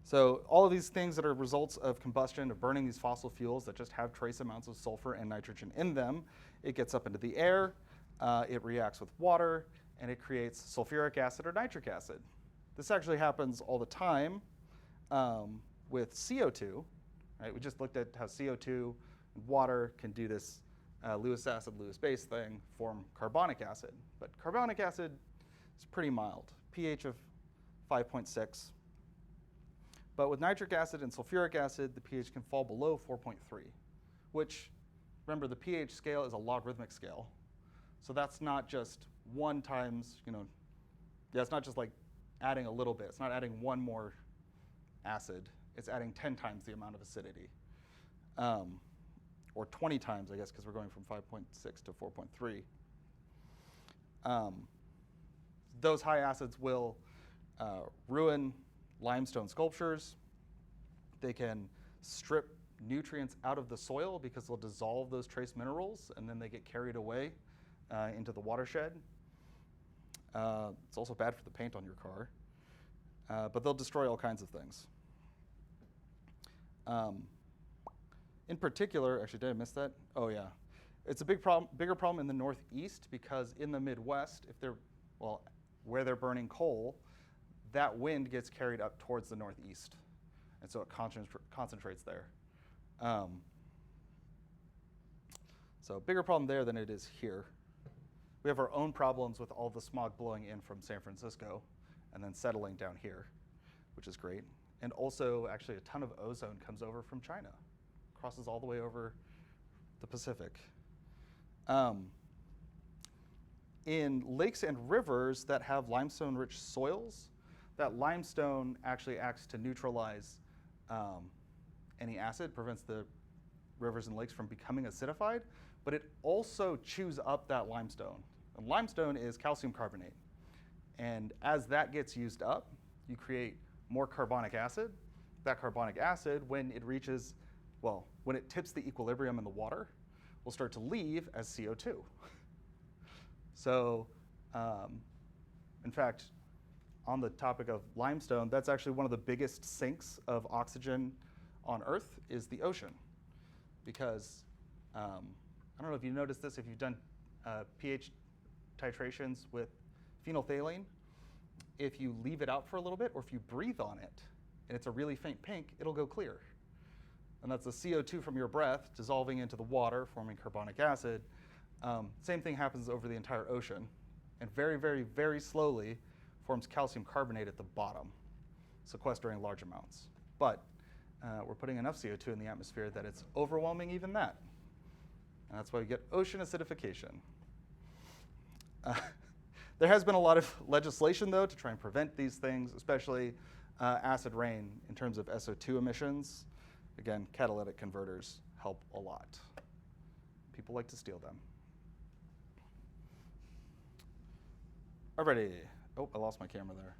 So all of these things that are results of combustion, of burning these fossil fuels that just have trace amounts of sulfur and nitrogen in them, it gets up into the air, it reacts with water, and it creates sulfuric acid or nitric acid. This actually happens all the time with CO2. Right? We just looked at how CO2 and water can do this Lewis acid, Lewis base thing, form carbonic acid. But carbonic acid is pretty mild, pH of 5.6. But with nitric acid and sulfuric acid, the pH can fall below 4.3, which, remember, the pH scale is a logarithmic scale. So that's not just one times, it's not just like adding a little bit. It's not adding one more acid. It's adding 10 times the amount of acidity. Or 20 times, I guess, because we're going from 5.6 to 4.3. Those high acids will ruin limestone sculptures. They can strip nutrients out of the soil because they'll dissolve those trace minerals and then they get carried away into the watershed. It's also bad for the paint on your car. But they'll destroy all kinds of things. In particular, actually, did I miss that? Oh yeah, it's a bigger problem in the Northeast because in the Midwest, where they're burning coal, that wind gets carried up towards the Northeast, and so it concentrates there. So bigger problem there than it is here. We have our own problems with all the smog blowing in from San Francisco and then settling down here, which is great. And also, actually, a ton of ozone comes over from China, crosses all the way over the Pacific. In lakes and rivers that have limestone-rich soils, that limestone actually acts to neutralize any acid, prevents the rivers and lakes from becoming acidified, but it also chews up that limestone. And limestone is calcium carbonate. And as that gets used up, you create more carbonic acid. That carbonic acid, when it tips the equilibrium in the water, will start to leave as CO2. So, in fact, on the topic of limestone, that's actually one of the biggest sinks of oxygen on Earth is the ocean. Because, I don't know if you noticed this, if you've done pH titrations with phenolphthalein, if you leave it out for a little bit, or if you breathe on it, and it's a really faint pink, it'll go clear. And that's the CO2 from your breath dissolving into the water, forming carbonic acid. Same thing happens over the entire ocean, and very, very, very slowly forms calcium carbonate at the bottom, sequestering large amounts. But we're putting enough CO2 in the atmosphere that it's overwhelming even that. And that's why we get ocean acidification. There has been a lot of legislation, though, to try and prevent these things, especially acid rain in terms of SO2 emissions. Again, catalytic converters help a lot. People like to steal them. Alrighty. Oh, I lost my camera there.